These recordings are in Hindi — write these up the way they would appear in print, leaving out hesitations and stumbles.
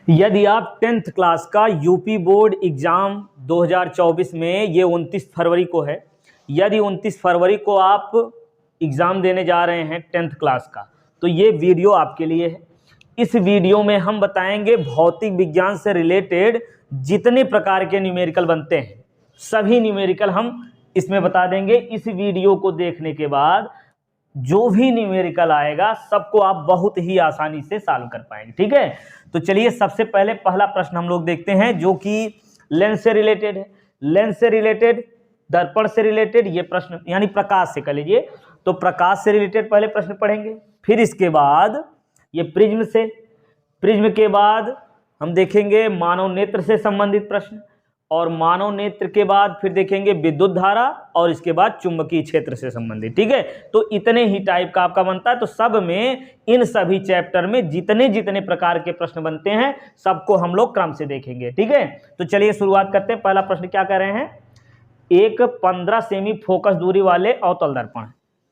यदि आप 10th क्लास का यूपी बोर्ड एग्ज़ाम 2024 में, ये 29 फरवरी को है, यदि 29 फरवरी को आप एग्ज़ाम देने जा रहे हैं 10th क्लास का, तो ये वीडियो आपके लिए है। इस वीडियो में हम बताएंगे भौतिक विज्ञान से रिलेटेड जितने प्रकार के न्यूमेरिकल बनते हैं, सभी न्यूमेरिकल हम इसमें बता देंगे। इस वीडियो को देखने के बाद जो भी न्यूमेरिकल आएगा सबको आप बहुत ही आसानी से सॉल्व कर पाएंगे। ठीक है, तो चलिए सबसे पहले पहला प्रश्न हम लोग देखते हैं जो कि लेंस से रिलेटेड है। लेंस से रिलेटेड, दर्पण से रिलेटेड ये प्रश्न, यानी प्रकाश से कर लीजिए, तो प्रकाश से रिलेटेड पहले प्रश्न पढ़ेंगे, फिर इसके बाद ये प्रिज्म से, प्रिज्म के बाद हम देखेंगे मानव नेत्र से संबंधित प्रश्न, और मानव नेत्र के बाद फिर देखेंगे विद्युत धारा, और इसके बाद चुंबकीय क्षेत्र से संबंधित। ठीक है, तो इतने ही टाइप का आपका बनता है। तो सब में, इन सभी चैप्टर में जितने जितने प्रकार के प्रश्न बनते हैं सबको हम लोग क्रम से देखेंगे। ठीक है, तो चलिए शुरुआत करते हैं। पहला प्रश्न क्या कर रहे हैं, एक 15 सेमी फोकस दूरी वाले अवतल दर्पण।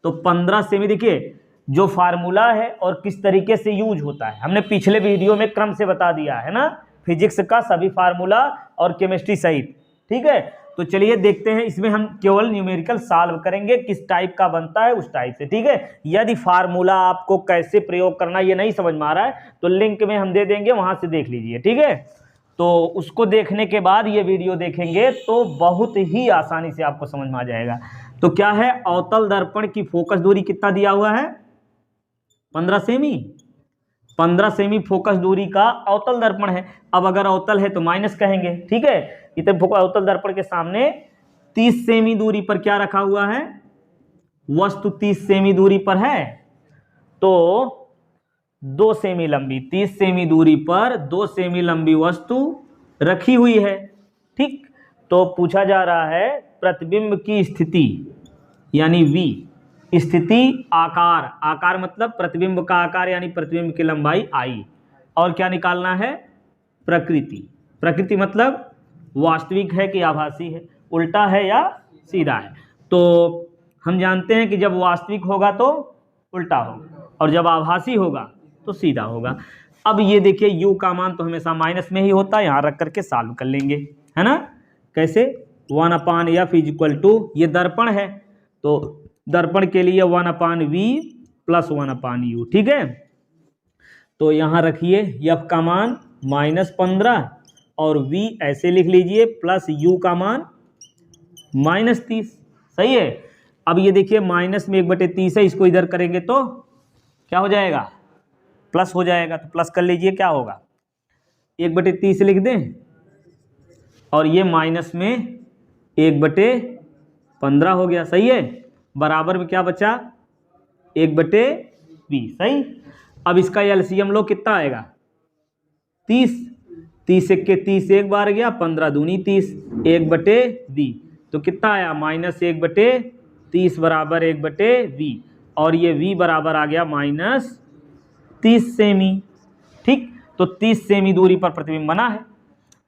तो 15 सेमी देखिए जो फार्मूला है और किस तरीके से यूज होता है हमने पिछले वीडियो में क्रम से बता दिया है ना, फिजिक्स का सभी फार्मूला और केमिस्ट्री सहित। ठीक है, तो चलिए देखते हैं, इसमें हम केवल न्यूमेरिकल सॉल्व करेंगे, किस टाइप का बनता है उस टाइप से। ठीक है, यदि फार्मूला आपको कैसे प्रयोग करना ये नहीं समझ में आ रहा है तो लिंक में हम दे देंगे, वहां से देख लीजिए। ठीक है, तो उसको देखने के बाद ये वीडियो देखेंगे तो बहुत ही आसानी से आपको समझ में आ जाएगा। तो क्या है, अवतल दर्पण की फोकस दूरी कितना दिया हुआ है, 15 सेमी। 15 सेमी फोकस दूरी का अवतल दर्पण है। अब अगर अवतल है तो माइनस कहेंगे। ठीक है, इतने अवतल दर्पण के सामने 30 सेमी दूरी पर क्या रखा हुआ है, वस्तु 30 सेमी दूरी पर है, तो 2 सेमी लंबी, 30 सेमी दूरी पर 2 सेमी लंबी वस्तु रखी हुई है। ठीक, तो पूछा जा रहा है प्रतिबिंब की स्थिति, यानी V स्थिति, आकार, आकार मतलब प्रतिबिंब का आकार यानी प्रतिबिंब की लंबाई I, और क्या निकालना है, प्रकृति। प्रकृति मतलब वास्तविक है कि आभासी है, उल्टा है या सीधा है। तो हम जानते हैं कि जब वास्तविक होगा तो उल्टा होगा और जब आभासी होगा तो सीधा होगा। अब ये देखिए U का मान तो हमेशा माइनस में ही होता है, यहाँ रख करके सॉल्व कर लेंगे, है ना। कैसे, 1/f = ये दर्पण है तो दर्पण के लिए 1/v + 1/u। ठीक है, तो यहाँ रखिए f का मान -15 और v ऐसे लिख लीजिए प्लस u का मान -30। सही है। अब ये देखिए माइनस में 1/30 है, इसको इधर करेंगे तो क्या हो जाएगा, प्लस हो जाएगा। तो प्लस कर लीजिए, क्या होगा, 1/30 लिख दें, और ये माइनस में 1/15 हो गया। सही है, बराबर में क्या बचा, 1/20। सही। अब इसका एलसीएम लो, कितना आएगा, 30। 30 के 30 एक बार गया, 15 दूनी 30, 1/20। तो कितना आया, -1/30 बराबर 1/20, और ये v बराबर आ गया -30 सेमी। ठीक, तो 30 सेमी दूरी पर प्रतिबिंब बना है,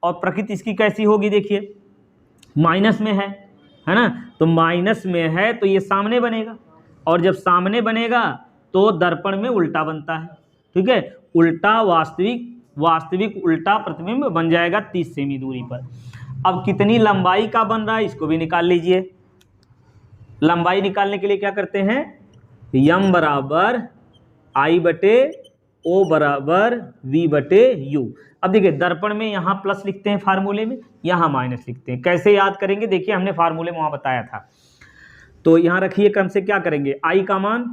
और प्रकृति इसकी कैसी होगी, देखिए माइनस में है ना, तो माइनस में है तो ये सामने बनेगा, और जब सामने बनेगा तो दर्पण में उल्टा बनता है। ठीक है, उल्टा वास्तविक उल्टा प्रतिबिंब बन जाएगा 30 सेमी दूरी पर। अब कितनी लंबाई का बन रहा है इसको भी निकाल लीजिए। लंबाई निकालने के लिए क्या करते हैं, m = I/O = V/U। अब देखिए दर्पण में यहाँ प्लस लिखते हैं फार्मूले में, यहाँ माइनस लिखते हैं। कैसे याद करेंगे, देखिए हमने फार्मूले में वहाँ बताया था। तो यहाँ रखिए, क्रम से क्या करेंगे, I का मान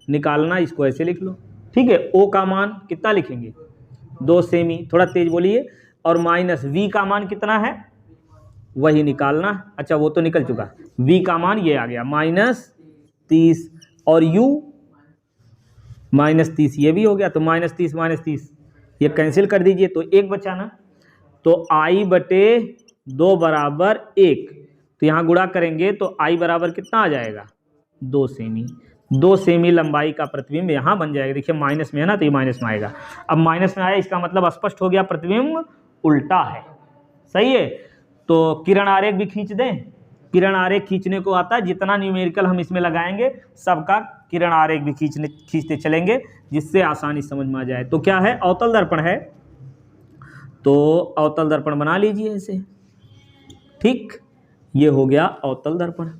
निकालना, इसको ऐसे लिख लो। ठीक है, O का मान कितना लिखेंगे, 2 सेमी, थोड़ा तेज बोलिए, और माइनस V का मान कितना है वही निकालना। अच्छा वो तो निकल चुका, V का मान ये आ गया -30, और U -30 ये भी हो गया, तो -30 ये कैंसिल कर दीजिए, तो 1 बचा ना। तो I/2 बराबर 1, तो यहाँ गुणा करेंगे तो I बराबर कितना आ जाएगा, 2 सेमी। 2 सेमी लंबाई का प्रतिबिंब यहाँ बन जाएगा। देखिए माइनस में है ना, तो ये माइनस में आएगा। अब माइनस में आया, इसका मतलब स्पष्ट हो गया प्रतिबिंब उल्टा है। सही है, तो किरण आरेख भी खींच दें। किरण आरेख खींचने को आता है, जितना न्यूमेरिकल हम इसमें लगाएंगे सबका किरण आरेख भी खींचते चलेंगे, जिससे आसानी समझ में आ जाए। तो क्या है, अवतल दर्पण है, तो अवतल दर्पण बना लीजिए ऐसे, ठीक, ये हो गया अवतल दर्पण।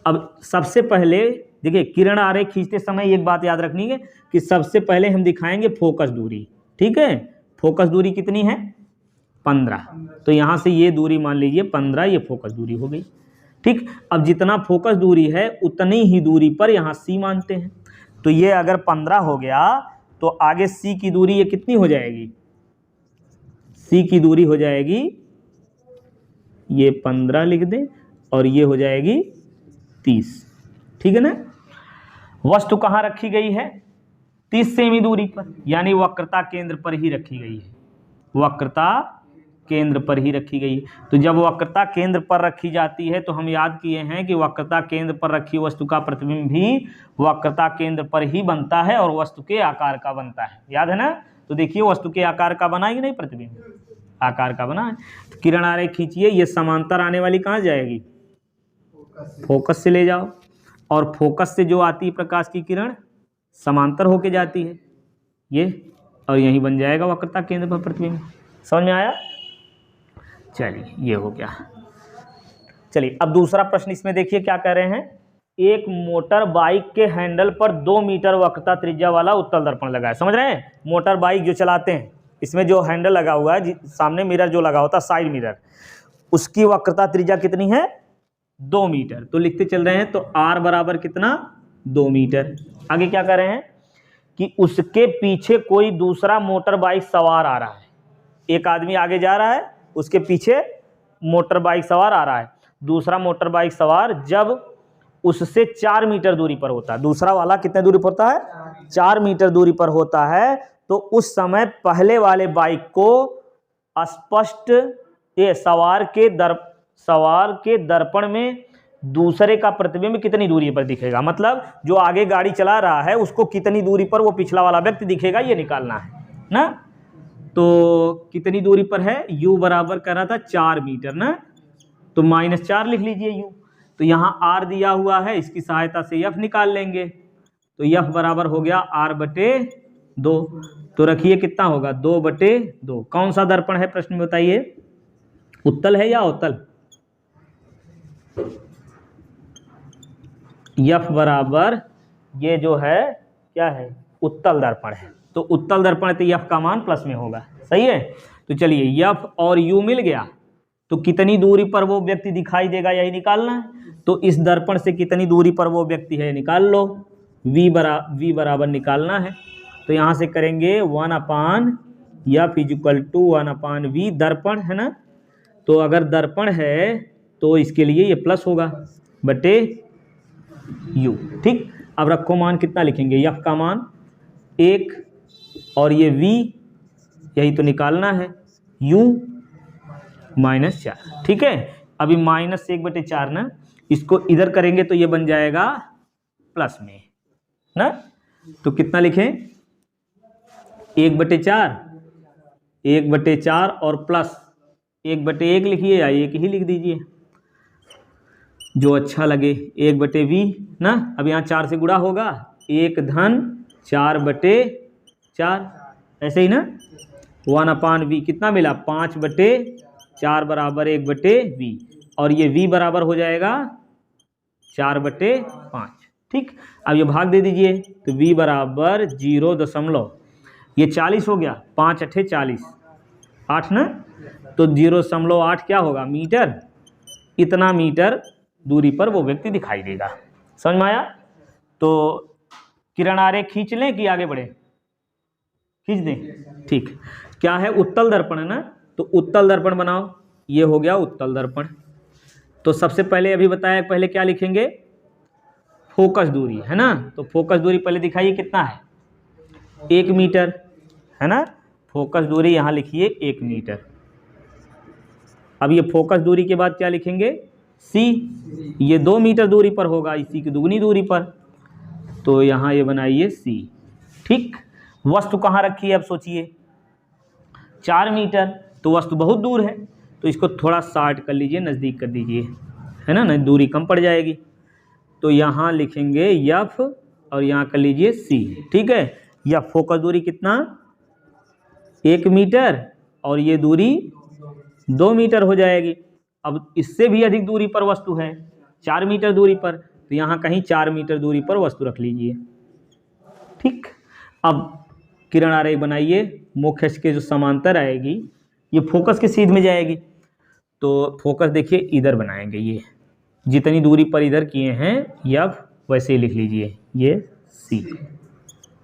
अब सबसे पहले देखिए किरण आरेख खींचते समय एक बात याद रखनी है कि सबसे पहले हम दिखाएंगे फोकस दूरी, ठीक है। फोकस दूरी कितनी है? 15। तो यहाँ से ये दूरी मान लीजिए 15, ये फोकस दूरी हो गई, ठीक। अब जितना फोकस दूरी है उतनी ही दूरी पर यहाँ C मानते हैं। तो ये अगर 15 हो गया तो आगे C की दूरी ये कितनी हो जाएगी? C की दूरी हो जाएगी, ये 15 लिख दें, और ये हो जाएगी 30, ठीक है ना। वस्तु कहाँ रखी गई है? 30 सेमी दूरी पर, यानी वक्रता केंद्र पर ही रखी गई है, वक्रता केंद्र पर ही रखी गई है। तो जब वक्रता केंद्र पर रखी जाती है तो हम याद किए हैं कि वक्रता केंद्र पर रखी वस्तु का प्रतिबिंब भी वक्रता केंद्र पर ही बनता है और वस्तु के आकार का बनता है, याद है ना। तो देखिए वस्तु के आकार का बना कि नहीं, प्रतिबिंब आकार का बना है। तो किरण आरेख खींचिए, ये समांतर आने वाली कहाँ जाएगी? फोकस से ले जाओ, और फोकस से जो आती है प्रकाश की किरण समांतर होके जाती है ये, और यही बन जाएगा वक्रता केंद्र पर प्रतिबिंब। समझ में आया? चलिए ये हो गया। चलिए अब दूसरा प्रश्न इसमें देखिए क्या कह रहे हैं। एक मोटर बाइक के हैंडल पर 2 मीटर वक्रता त्रिज्या वाला उत्तल दर्पण लगा है। समझ रहे हैं? मोटर बाइक जो चलाते हैं, इसमें जो हैंडल लगा हुआ है, सामने मिरर जो लगा होता है, साइड मिरर, उसकी वक्रता त्रिज्या कितनी है? 2 मीटर। तो लिखते चल रहे हैं, तो R बराबर कितना? 2 मीटर। आगे क्या कर रहे हैं कि उसके पीछे कोई दूसरा मोटर बाइक सवार आ रहा है। एक आदमी आगे जा रहा है, उसके पीछे मोटर बाइक सवार आ रहा है। दूसरा मोटर बाइक सवार जब उससे 4 मीटर दूरी पर होता है, दूसरा वाला कितने दूरी पर होता है? 4 मीटर दूरी पर होता है। तो उस समय पहले वाले बाइक को स्पष्ट ये सवार के दर्पण में दूसरे का प्रतिबिंब कितनी दूरी पर दिखेगा, मतलब जो आगे गाड़ी चला रहा है उसको कितनी दूरी पर वो पिछला वाला व्यक्ति दिखेगा, ये निकालना है ना। तो कितनी दूरी पर है? U बराबर कर रहा था 4 मीटर ना, तो -4 लिख लीजिए U। तो यहाँ R दिया हुआ है, इसकी सहायता से F निकाल लेंगे। तो F बराबर हो गया R/2। तो रखिए कितना होगा? 2/2। कौन सा दर्पण है प्रश्न में बताइए? उत्तल है या अवतल? F बराबर ये जो है क्या है? उत्तल दर्पण है। तो उत्तल दर्पण तो F का मान प्लस में होगा, सही है। तो चलिए F और U मिल गया, तो कितनी दूरी पर वो व्यक्ति दिखाई देगा यही निकालना है। तो इस दर्पण से कितनी दूरी पर वो व्यक्ति है निकाल लो, V बराबर निकालना है। तो यहाँ से करेंगे 1/F = 1/V, दर्पण है ना। तो अगर दर्पण है तो इसके लिए ये प्लस होगा बटे U, ठीक। अब रखो मान कितना लिखेंगे? F का मान 1 और ये V, यही तो निकालना है, U -4, ठीक है। अभी -1/4 ना, इसको इधर करेंगे तो ये बन जाएगा प्लस में ना। तो कितना लिखें? 1/4 और प्लस 1/1 लिखिए या 1 ही लिख दीजिए, जो अच्छा लगे। 1/V ना, अब यहाँ 4 से गुणा होगा, 1 धन 4/4, ऐसे ही ना। 1/V कितना मिला? 5/4 बराबर 1/V, और ये V बराबर हो जाएगा 4/5, ठीक। अब ये भाग दे दीजिए, तो V बराबर 0. ये 40 हो गया, 5 × 8 = 40, 8 ना। तो 0.8 क्या होगा? मीटर। इतना मीटर दूरी पर वो व्यक्ति दिखाई देगा। समझ में आया? तो किरण आरेख खींच लें कि आगे बढ़े? खींच दें, ठीक। क्या है? उत्तल दर्पण है ना, तो उत्तल दर्पण बनाओ। ये हो गया उत्तल दर्पण। तो सबसे पहले अभी बताया, पहले क्या लिखेंगे? फोकस दूरी है ना। तो फोकस दूरी पहले दिखाइए कितना है? 1 मीटर है ना। फोकस दूरी यहाँ लिखिए 1 मीटर। अब ये फोकस दूरी के बाद क्या लिखेंगे? C, ये 2 मीटर दूरी पर होगा, इसी की दुगनी दूरी पर, तो यहाँ ये बनाइए C, ठीक। वस्तु कहाँ रखी है अब सोचिए? 4 मीटर, तो वस्तु बहुत दूर है, तो इसको थोड़ा शार्ट कर लीजिए, नज़दीक कर दीजिए, है ना, नहीं दूरी कम पड़ जाएगी। तो यहाँ लिखेंगे F और यहाँ कर लीजिए C, ठीक है। या फोकस दूरी कितना? 1 मीटर और ये दूरी 2 मीटर हो जाएगी। अब इससे भी अधिक दूरी पर वस्तु है 4 मीटर दूरी पर, तो यहाँ कहीं 4 मीटर दूरी पर वस्तु रख लीजिए। ठीक, अब किरण आरेख बनाइए। मुख्य अक्ष के जो समांतर आएगी ये फोकस के सीध में जाएगी, तो फोकस देखिए इधर बनाएंगे। ये जितनी दूरी पर इधर किए हैं यफ वैसे ही लिख लीजिए, ये सी।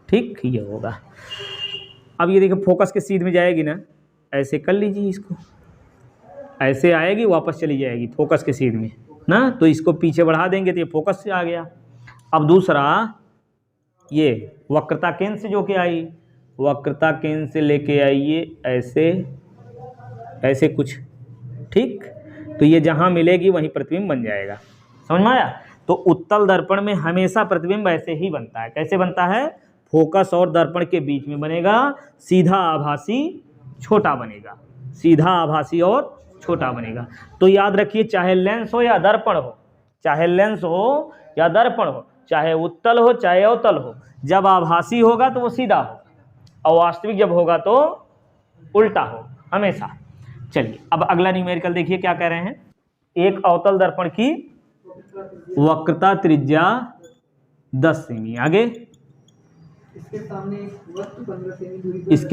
ठीक, ये होगा। अब ये देखिए फोकस के सीध में जाएगी ना, ऐसे कर लीजिए इसको, ऐसे आएगी वापस चली जाएगी फोकस के सीध में ना, तो इसको पीछे बढ़ा देंगे तो ये फोकस से आ गया। अब दूसरा ये वक्रता केंद्र से जो कि आई, वक्रता केंद्र से लेके आइए ऐसे ऐसे कुछ। ठीक, तो ये जहाँ मिलेगी वहीं प्रतिबिंब बन जाएगा। समझ में आया? तो उत्तल दर्पण में हमेशा प्रतिबिंब ऐसे ही बनता है। कैसे बनता है? फोकस और दर्पण के बीच में बनेगा, सीधा आभासी छोटा बनेगा, सीधा आभासी और छोटा बनेगा। तो याद रखिए, चाहे लेंस हो या दर्पण हो, चाहे लेंस हो या दर्पण हो, चाहे उत्तल हो चाहे अवतल हो, जब आभासी होगा तो वो सीधा हो और वास्तविक जब होगा तो उल्टा हो हमेशा। चलिए अब अगला न्यूमेरिकल देखिए क्या कह रहे हैं। एक अवतल दर्पण की वक्रता त्रिज्या 10 सेमी, आगे इसके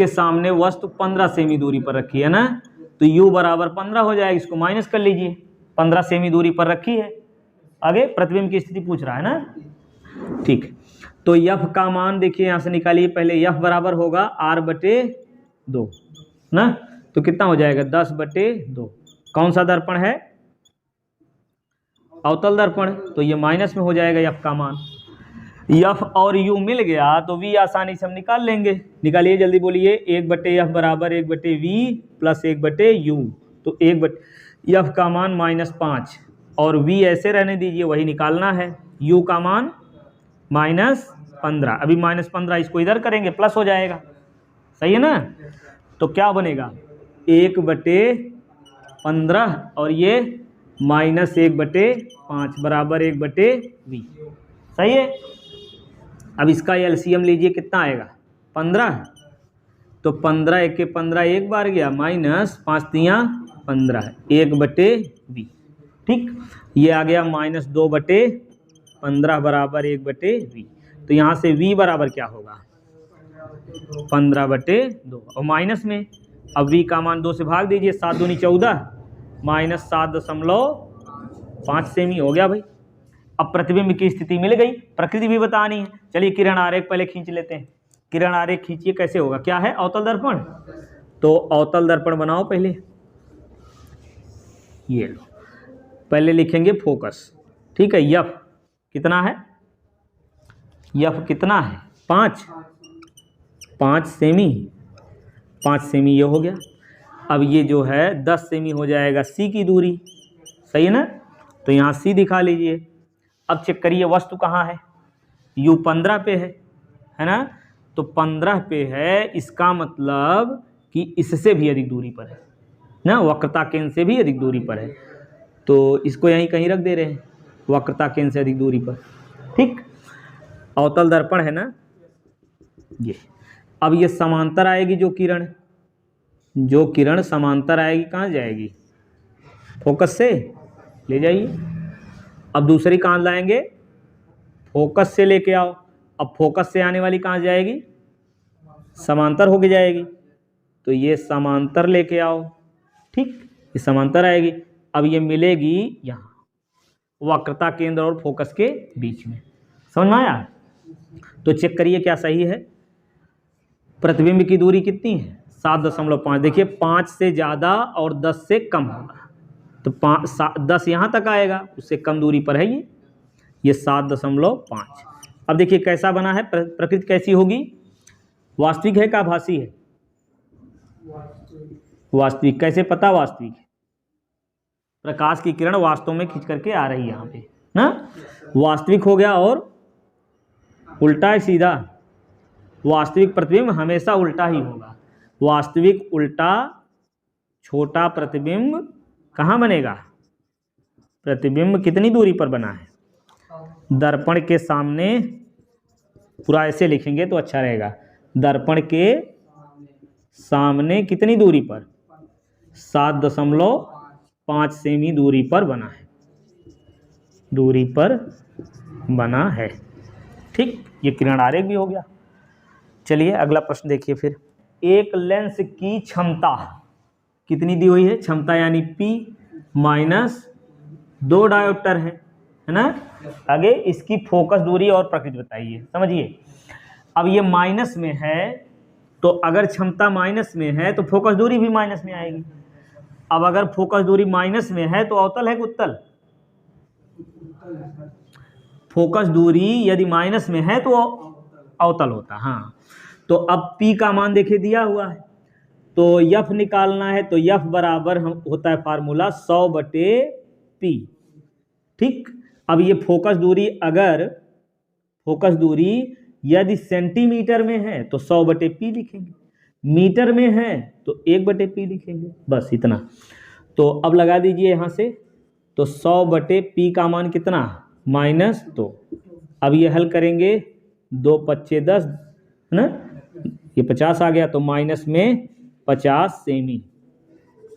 सामने वस्तु 15 सेमी दूरी पर रखी है ना, तो u बराबर 15 हो जाएगा। इसको माइनस कर लीजिए, 15 सेमी दूरी पर रखी है। आगे प्रतिबिंब की स्थिति पूछ रहा है ना। ठीक, तो यफ का मान देखिए यहाँ से निकालिए। पहले यफ बराबर होगा r/2 ना, तो कितना हो जाएगा 10/2। कौन सा दर्पण है? अवतल दर्पण, तो ये माइनस में हो जाएगा यफ का मान। यफ और यू मिल गया तो वी आसानी से हम निकाल लेंगे। निकालिए जल्दी, बोलिए। 1/f बराबर 1/v प्लस 1/u, तो यफ का मान -5 और v ऐसे रहने दीजिए, वही निकालना है। u का मान -15, अभी -15 इसको इधर करेंगे प्लस हो जाएगा, सही है ना। तो क्या बनेगा 1/15 और ये -1/5 बराबर 1/v, सही है। अब इसका एलसीएम लीजिए, कितना आएगा 15, तो 15 1 के 15 एक बार गया, -5 तियाँ 15, 1/v। ठीक, ये आ गया -2/15 बराबर 1/v। तो यहाँ से v बराबर क्या होगा 15/2 और माइनस में अब v का मान 2 से भाग दीजिए, 7 दूनी 14 -7.5 सेमी हो गया भाई। अब प्रतिबिंब की स्थिति मिल गई, प्रकृति भी बतानी है। चलिए किरण आरेख पहले खींच लेते हैं। किरण आरेख खींचिए, कैसे होगा? क्या है? अवतल दर्पण, तो अवतल दर्पण बनाओ पहले। ये लो, पहले लिखेंगे फोकस, ठीक है। यफ कितना है? यफ कितना है? 5 सेमी, 5 सेमी ये हो गया। अब ये जो है 10 सेमी हो जाएगा सी की दूरी, सही है ना। तो यहाँ सी दिखा लीजिए। अब चेक करिए वस्तु कहाँ है, u 15 पे है ना, तो 15 पे है, इसका मतलब कि इससे भी अधिक दूरी पर है ना, वक्रता केंद्र से भी अधिक दूरी पर है, तो इसको यहीं कहीं रख दे रहे हैं, वक्रता केंद्र से अधिक दूरी पर। ठीक, अवतल दर्पण है ना ये। अब ये समांतर आएगी जो किरण समांतर आएगी, कहाँ जाएगी? फोकस से ले जाइए। अब दूसरी कहाँ लाएंगे? फोकस से लेके आओ। अब फोकस से आने वाली कहाँ जाएगी? समांतर होके जाएगी, तो ये समांतर लेके आओ। ठीक, ये समांतर आएगी। अब ये मिलेगी यहाँ वक्रता केंद्र और फोकस के बीच में। समझ में आया? तो चेक करिए क्या सही है। प्रतिबिंब की दूरी कितनी है? 7.5। देखिए 5 से ज़्यादा और 10 से कम होगा, तो 10 यहाँ तक आएगा, उससे कम दूरी पर है ये 7.5। अब देखिए कैसा बना है, प्रकृति कैसी होगी? वास्तविक है का आभासी है? वास्तविक। कैसे पता वास्तविक? प्रकाश की किरण वास्तव में खींच करके आ रही है यहाँ पे ना, वास्तविक हो गया। और उल्टा है सीधा? वास्तविक प्रतिबिंब हमेशा उल्टा ही होगा। वास्तविक उल्टा, छोटा प्रतिबिंब कहाँ बनेगा? प्रतिबिंब कितनी दूरी पर बना है? दर्पण के सामने, पूरा ऐसे लिखेंगे तो अच्छा रहेगा, दर्पण के सामने कितनी दूरी पर? 7.5 सेमी दूरी पर बना है, दूरी पर बना है। ठीक, ये किरण आरेख भी हो गया। चलिए अगला प्रश्न देखिए फिर। एक लेंस की क्षमता कितनी दी हुई है? क्षमता यानी P माइनस 2 डायोप्टर है ना। आगे इसकी फोकस दूरी और प्रकृति बताइए। समझिए, अब ये माइनस में है, तो अगर क्षमता माइनस में है तो फोकस दूरी भी माइनस में आएगी। अब अगर फोकस दूरी माइनस में है तो अवतल है कि उत्तल? फोकस दूरी यदि माइनस में है तो अवतल होता। हाँ, तो अब P का मान देखिए दिया हुआ है, तो F निकालना है, तो F बराबर होता है फार्मूला 100/P। ठीक, अब ये फोकस दूरी, अगर फोकस दूरी यदि सेंटीमीटर में है तो 100/P लिखेंगे, मीटर में है तो 1/P लिखेंगे, बस इतना। तो अब लगा दीजिए यहाँ से, तो 100/P का मान कितना? -2। अब ये हल करेंगे, 2 पच्चे 10 है ना, ये 50 आ गया, तो माइनस में 50 सेमी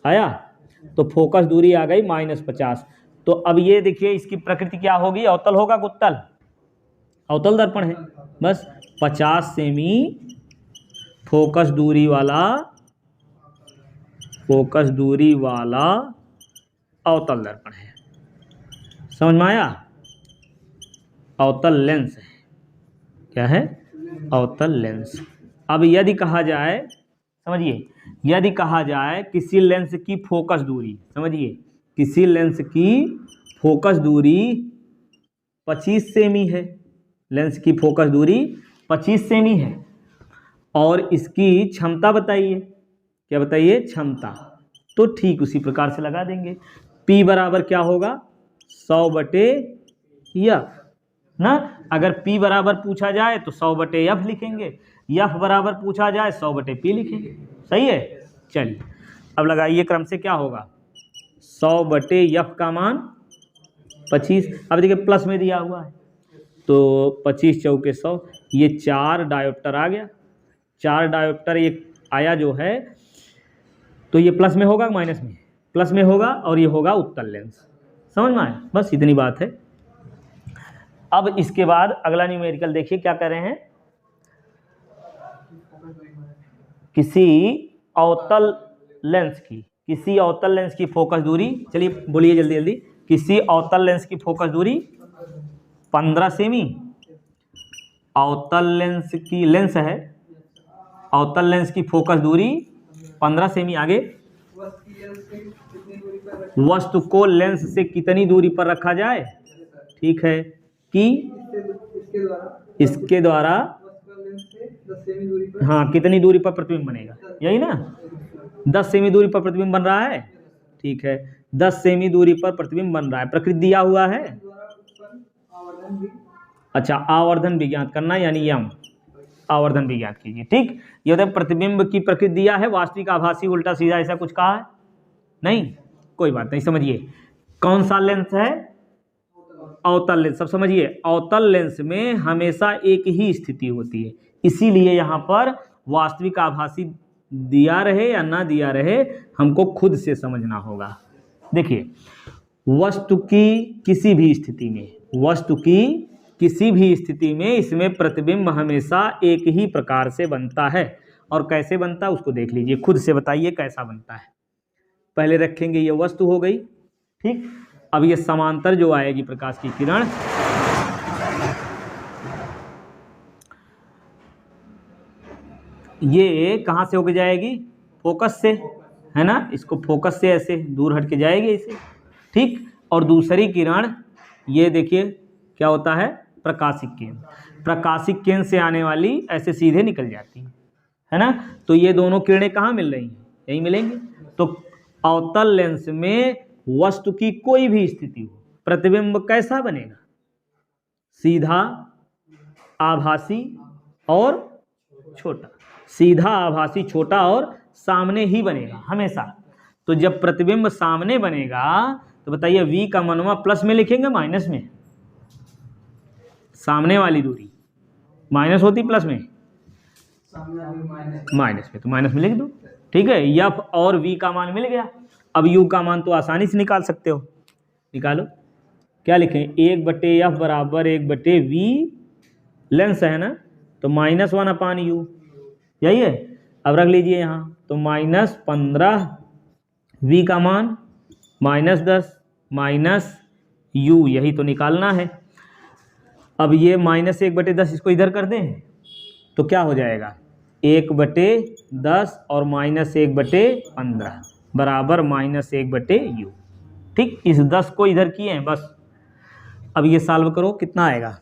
आया, तो फोकस दूरी आ गई -50। तो अब ये देखिए इसकी प्रकृति क्या होगी? अवतल होगा कि उत्तल? अवतल दर्पण है, बस 50 सेमी फोकस दूरी वाला अवतल दर्पण है। समझ में आया? अवतल लेंस है। क्या है? अवतल लेंस। अब यदि कहा जाए, समझिए, यदि कहा जाए किसी लेंस की फोकस दूरी, समझिए, किसी लेंस की फोकस दूरी 25 सेमी है, लेंस की फोकस दूरी 25 सेमी है, और इसकी क्षमता बताइए। क्या बताइए? क्षमता। तो ठीक उसी प्रकार से लगा देंगे। P बराबर क्या होगा? 100/F ना। अगर P बराबर पूछा जाए तो 100/F लिखेंगे, F बराबर पूछा जाए 100/P लिखेंगे। सही है। चलिए अब लगाइए क्रम से, क्या होगा? 100/F का मान 25। अब देखिए प्लस में दिया हुआ है, तो 25 चौके 100, ये 4 डायोप्टर आ गया। 4 डायोप्टर ये आया जो है, तो ये प्लस में होगा माइनस में? प्लस में होगा, और ये होगा उत्तल लेंस। समझ में आया? बस इतनी बात है। अब इसके बाद अगला न्यूमेरिकल देखिए क्या कर रहे हैं। किसी अवतल लेंस की फोकस दूरी, चलिए बोलिए जल्दी जल्दी। किसी अवतल लेंस की फोकस दूरी 15 सेमी। अवतल लेंस है, अवतल लेंस की फोकस दूरी 15 सेमी। आगे, वस्तु को लेंस से कितनी दूरी पर रखा जाए? ठीक है, कि इसके द्वारा हाँ कितनी दूरी पर प्रतिबिंब बनेगा, यही ना? 10 सेमी दूरी पर प्रतिबिंब बन रहा है। ठीक है, 10 सेमी दूरी पर प्रतिबिंब बन रहा है। प्रकृति दिया हुआ है। अच्छा, आवर्धन विज्ञात करना, यानी यम आवर्धन विज्ञात कीजिए। ठीक, ये होता है प्रतिबिंब की प्रकृति दिया है, वास्तविक, आभासी, उल्टा सीधा, ऐसा कुछ कहा है नहीं? कोई बात नहीं। समझिए कौन सा लेंस है? अवतल लेंस। सब समझिए, अवतल लेंस में हमेशा एक ही स्थिति होती है, इसीलिए यहाँ पर वास्तविक, आभासी दिया रहे या ना दिया रहे, हमको खुद से समझना होगा। देखिए, वस्तु की किसी भी स्थिति में इसमें प्रतिबिंब हमेशा एक ही प्रकार से बनता है। और कैसे बनता है उसको देख लीजिए, खुद से बताइए कैसा बनता है। पहले रखेंगे, ये वस्तु हो गई। ठीक, अब ये समांतर जो आएगी प्रकाश की किरण, ये कहाँ से होके जाएगी? फोकस से, है ना? इसको फोकस से ऐसे दूर हट के जाएगी इसे। ठीक, और दूसरी किरण, ये देखिए क्या होता है? प्रकाशिक केंद्र। प्रकाशिक केंद्र से आने वाली ऐसे सीधे निकल जाती है ना? तो ये दोनों किरणें कहाँ मिल रही हैं? यही मिलेंगे। तो अवतल लेंस में वस्तु की कोई भी स्थिति हो, प्रतिबिंब कैसा बनेगा? सीधा, आभासी और छोटा। सीधा, आभासी, छोटा और सामने ही बनेगा हमेशा। तो जब प्रतिबिंब सामने बनेगा तो बताइए V का मनवा प्लस में लिखेंगे माइनस में? सामने वाली दूरी माइनस होती प्लस में? माइनस में, तो माइनस में लिख दो। ठीक है, एफ और वी का मान मिल गया। अब यू का मान तो आसानी से निकाल सकते हो, निकालो। क्या लिखें, 1/f बराबर 1/v, लेंस है ना, तो -1/u, यही है। अब रख लीजिए यहाँ, तो -15 v का मान -10 माइनस u, यही तो निकालना है। अब ये -1/10 इसको इधर कर दें तो क्या हो जाएगा, 1/10 और -1/15 बराबर -1/u। ठीक, इस 10 को इधर किए हैं बस। अब ये सॉल्व करो, कितना आएगा,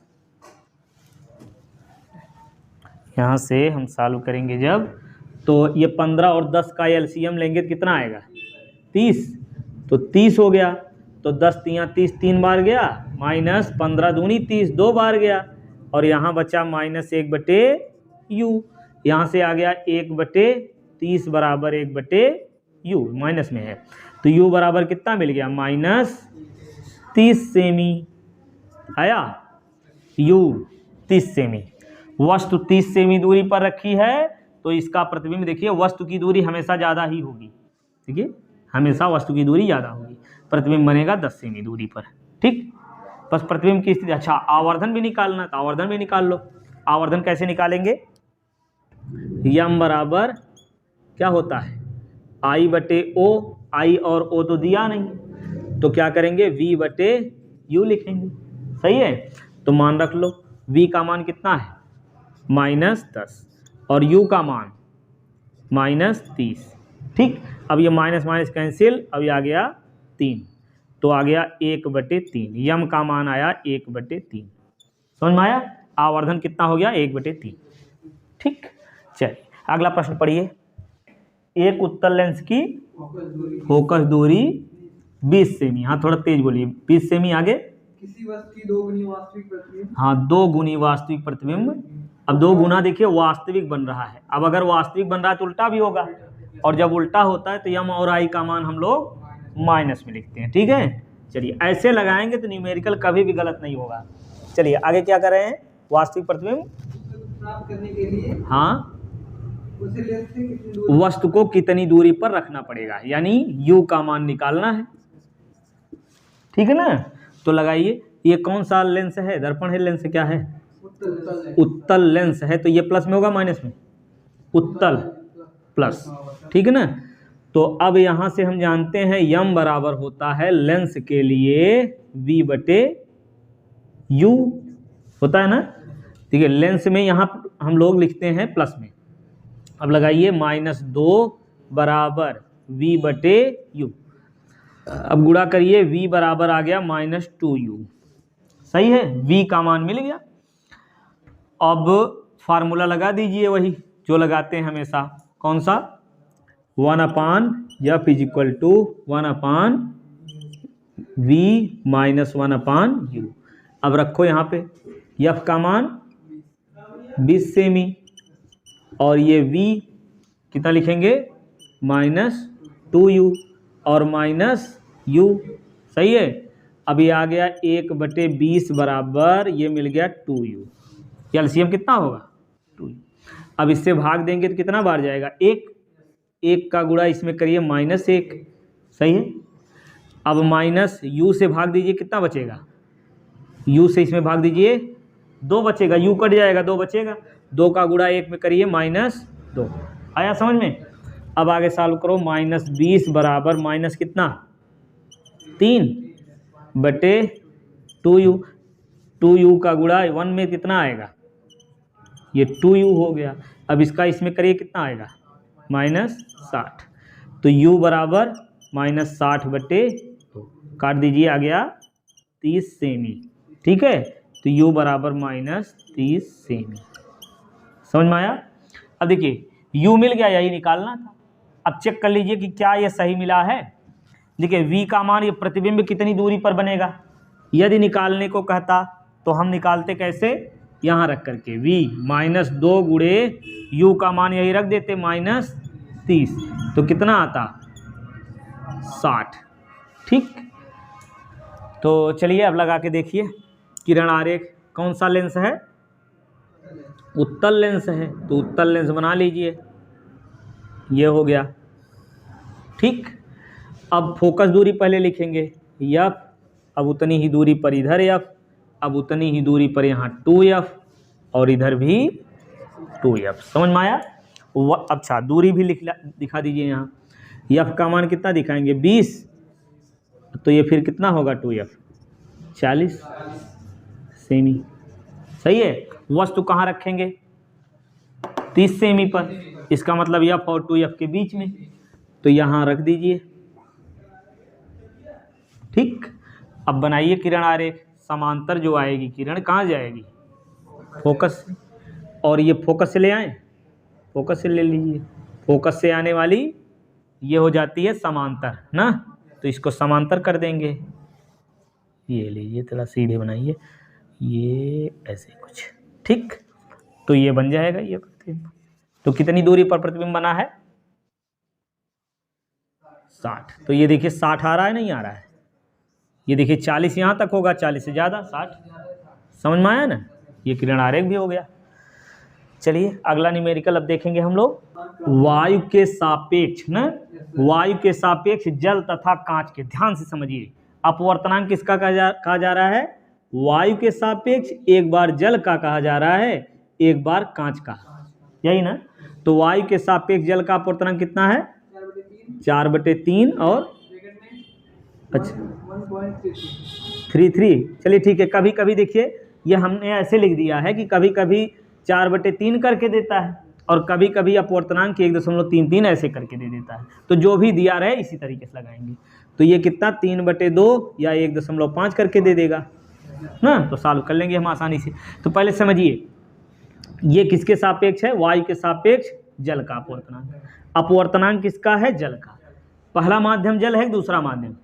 यहाँ से हम सॉल्व करेंगे जब, तो ये 15 और 10 का एलसीएम लेंगे तो कितना आएगा, 30, तो 30 हो गया। तो 10 तियाँ 30 3 बार गया, -15 दूनी 30 2 बार गया, और यहाँ बचा -1/u। यहाँ से आ गया 1/30 बराबर 1/u, माइनस में है, तो u बराबर कितना मिल गया, -30 सेमी आया। u 30 सेमी, वस्तु 30 सेमी दूरी पर रखी है, तो इसका प्रतिबिंब देखिए, वस्तु की दूरी हमेशा ज़्यादा ही होगी, ठीक है, हमेशा वस्तु की दूरी ज़्यादा होगी, प्रतिबिंब बनेगा 10 सेमी दूरी पर। ठीक, बस प्रतिबिंब की स्थिति। अच्छा, आवर्धन भी निकालना, तो आवर्धन भी निकाल लो। आवर्धन कैसे निकालेंगे, यम बराबर क्या होता है, I/O, I और O तो दिया नहीं, तो क्या करेंगे, V/U लिखेंगे, सही है। तो मान रख लो, V का मान कितना है, -10, और U का मान -30। ठीक, अब ये माइनस माइनस कैंसिल, अब ये आ गया 3, तो आ गया 1/3, यम का मान आया 1/3, समझ में आया। आवर्धन कितना हो गया, 1/3। ठीक, चलिए अगला प्रश्न पढ़िए। एक उत्तल लेंस की फोकस दूरी 20 सेमी, हाँ थोड़ा तेज बोलिए, 20 सेमी, आगे किसी वस्तु की 2 गुनी वास्तविक प्रतिबिंब, हाँ 2 गुनी वास्तविक प्रतिबिंब। अब 2 गुना देखिए वास्तविक बन रहा है, अब अगर वास्तविक बन रहा है तो उल्टा भी होगा, और जब उल्टा होता है तो यम और आई का मान हम लोग माइनस में लिखते हैं। ठीक है, चलिए ऐसे लगाएंगे तो न्यूमेरिकल कभी भी गलत नहीं होगा। चलिए आगे क्या कर रहे हैं, वास्तविक प्रतिबिंब प्राप्त करने के लिए हाँ उसे लेंस से कितनी दूरी, वस्तु को कितनी दूरी पर रखना पड़ेगा, यानी यू का मान निकालना है। ठीक है ना, तो लगाइए, ये कौन सा लेंस है, दर्पण है, लेंस क्या है, उत्तल लेंस है, तो ये प्लस में होगा माइनस में, उत्तल प्लस, ठीक है ना। तो अब यहाँ से हम जानते हैं यम बराबर होता है लेंस के लिए V/U होता है ना, ठीक है। लेंस में यहाँ हम लोग लिखते हैं प्लस में। अब लगाइए -2 बराबर V/U, अब गुणा करिए, V बराबर आ गया -2U, सही है, V का मान मिल गया। अब फार्मूला लगा दीजिए वही जो लगाते हैं हमेशा, कौन सा, 1/F = 1/V - 1/U। अब रखो यहाँ पे, F का मान 20 सेमी, और ये V कितना लिखेंगे, -2U और -U, सही है। अब ये आ गया 1/20 बराबर, ये मिल गया 2U, एलसीएम कितना होगा, 2U। अब इससे भाग देंगे तो कितना बार जाएगा, 1 का गुणा इसमें करिए -1, सही है। अब -U से भाग दीजिए, कितना बचेगा, U से इसमें भाग दीजिए, 2 बचेगा, U कट जाएगा, 2 बचेगा, 2 का गुणा 1 में करिए -2, आया समझ में। अब आगे सॉल्व करो, -20 बराबर माइनस कितना, 3/2U, 2U का गुणा 1 में कितना आएगा, ये 2U हो गया। अब इसका इसमें करिए, कितना आएगा, -60, तो U बराबर -60/2, काट दीजिए, आ गया 30 सेमी, ठीक है। तो U बराबर -30 सेमी, समझ में आया। अब देखिए U मिल गया, यही निकालना था। अब चेक कर लीजिए कि क्या ये सही मिला है। देखिए V का मान, ये प्रतिबिंब कितनी दूरी पर बनेगा, यदि निकालने को कहता तो हम निकालते कैसे, यहाँ रख करके V -2 गुणे U का मान यही रख देते -30, तो कितना आता, 60। ठीक, तो चलिए अब लगा के देखिए, किरण आरेख कौन सा लेंस है, उत्तल लेंस है, तो उत्तल लेंस बना लीजिए, ये हो गया। ठीक, अब फोकस दूरी पहले लिखेंगे F, अब उतनी ही दूरी पर इधर F, अब उतनी ही दूरी पर यहाँ 2F और इधर भी 2F। समझ में आया? अच्छा दूरी भी दिखा दीजिए यहाँ। F का मान कितना दिखाएंगे 20, तो ये फिर कितना होगा 2F 40 सेमी। सही है। वस्तु कहाँ रखेंगे 30 सेमी पर, इसका मतलब F और 2F के बीच में, तो यहाँ रख दीजिए। ठीक, अब बनाइए किरण आरेख। समांतर जो आएगी किरण कहाँ जाएगी फोकस से, और ये फोकस से ले आए, फोकस से ले लीजिए। फोकस से आने वाली ये हो जाती है समांतर ना, तो इसको समांतर कर देंगे। ये लीजिए थोड़ा सीधे बनाइए, ये ऐसे कुछ। ठीक, तो ये बन जाएगा ये प्रतिबिंब। तो कितनी दूरी पर प्रतिबिंब बना है 60। तो ये देखिए 60 आ रहा है नहीं आ रहा है, ये देखिए 40 यहाँ तक होगा, 40 से ज़्यादा 60। समझ में आया ना, ये किरण आरेख भी हो गया। चलिए अगला न्यूमेरिकल अब देखेंगे हम लोग। वायु के सापेक्ष ना, वायु के सापेक्ष जल तथा कांच के, ध्यान से समझिए। अपवर्तनांक किसका कहा जा रहा है वायु के सापेक्ष, एक बार जल का कहा जा रहा है, एक बार कांच का, यही ना। तो वायु के सापेक्ष जल का अपवर्तनांक कितना है 4/3 और अच्छा 33। चलिए ठीक है, कभी कभी देखिए ये हमने ऐसे लिख दिया है कि कभी कभी 4/3 करके देता है और कभी कभी अपवर्तनांक 1.33 ऐसे करके दे देता है। तो जो भी दिया रहे इसी तरीके से लगाएंगे। तो ये कितना 3/2 या 1.5 करके दे देगा ना, तो सॉल्व कर लेंगे हम आसानी से। तो पहले समझिए ये किसके सापेक्ष है, वायु के सापेक्ष जल का अपवर्तनांक। अपवर्तनांक किसका है जल का। पहला माध्यम जल है, दूसरा माध्यम,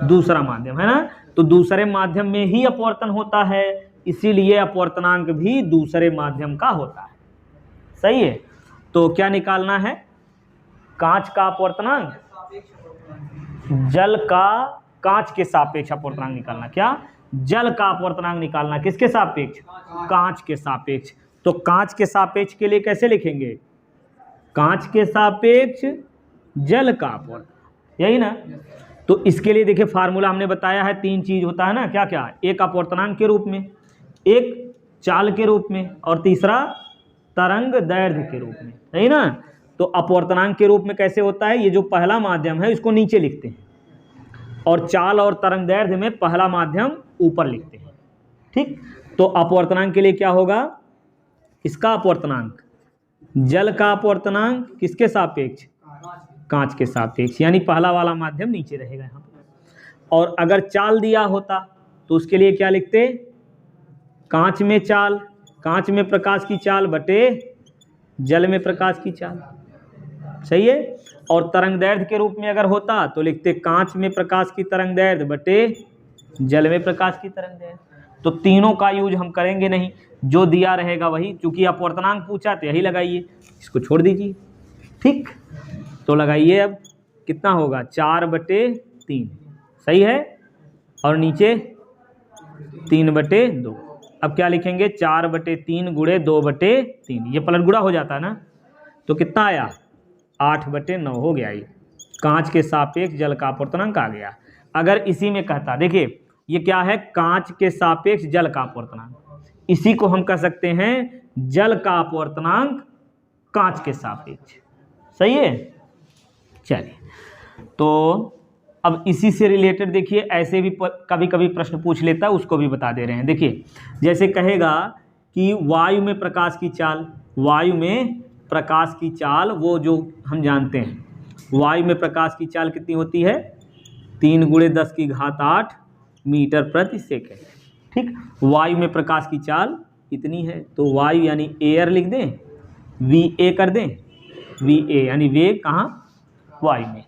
दूसरा माध्यम है ना, तो दूसरे माध्यम में ही अपवर्तन होता है, इसीलिए अपवर्तनांक भी दूसरे माध्यम का होता है। सही है। तो क्या निकालना है, कांच का अपवर्तनांक, जल का कांच के सापेक्ष अपवर्तनांक निकालना। क्या, जल का अपवर्तनांक निकालना किसके सापेक्ष, कांच के सापेक्ष। तो कांच के सापेक्ष के लिए कैसे लिखेंगे, कांच के सापेक्ष जल का अपवर्तन, यही ना। तो इसके लिए देखिए फार्मूला हमने बताया है, 3 चीज होता है ना, क्या क्या, एक अपवर्तनांक के रूप में, एक चाल के रूप में, और तीसरा तरंग दैर्ध्य के रूप में, सही ना। तो अपवर्तनांक के रूप में कैसे होता है, ये जो पहला माध्यम है इसको नीचे लिखते हैं, और चाल और तरंग दैर्ध्य में पहला माध्यम ऊपर लिखते हैं। ठीक, तो अपवर्तनांक के लिए क्या होगा, इसका अपवर्तनांक, जल का अपवर्तनांक किसके सापेक्ष, कांच के सापेक्ष, यानी पहला वाला माध्यम नीचे रहेगा यहाँ पर। और अगर चाल दिया होता तो उसके लिए क्या लिखते, कांच में चाल, कांच में प्रकाश की चाल बटे जल में प्रकाश की चाल। सही है। और तरंग दैर्ध्य के रूप में अगर होता तो लिखते कांच में प्रकाश की तरंग दैर्ध्य बटे जल में प्रकाश की तरंग दैर्ध्य। तो तीनों का यूज हम करेंगे नहीं, जो दिया रहेगा वही, चूंकि अपवर्तनांक पूछा तो यही लगाइए, इसको छोड़ दीजिए। ठीक, तो लगाइए, अब कितना होगा 4/3, सही है, और नीचे 3/2। अब क्या लिखेंगे 4/3 गुणे 2/3, ये पलट गुणा हो जाता है ना, तो कितना आया 8/9 हो गया। ये कांच के सापेक्ष जल का अपवर्तनांक आ गया। अगर इसी में कहता, देखिए ये क्या है, कांच के सापेक्ष जल का अपवर्तनांक, इसी को हम कह सकते हैं जल का अपवर्तनांक कांच के सापेक्ष। सही है। चलिए, तो अब इसी से रिलेटेड देखिए, ऐसे भी कभी कभी प्रश्न पूछ लेता है, उसको भी बता दे रहे हैं। देखिए जैसे कहेगा कि वायु में प्रकाश की चाल, वायु में प्रकाश की चाल, वो जो हम जानते हैं, वायु में प्रकाश की चाल कितनी होती है 3 × 10⁸ मीटर प्रति सेकेंड। ठीक, वायु में प्रकाश की चाल इतनी है, तो वायु यानी एयर लिख दें, VA कर दें, VA यानी वेग कहाँ, वायु में।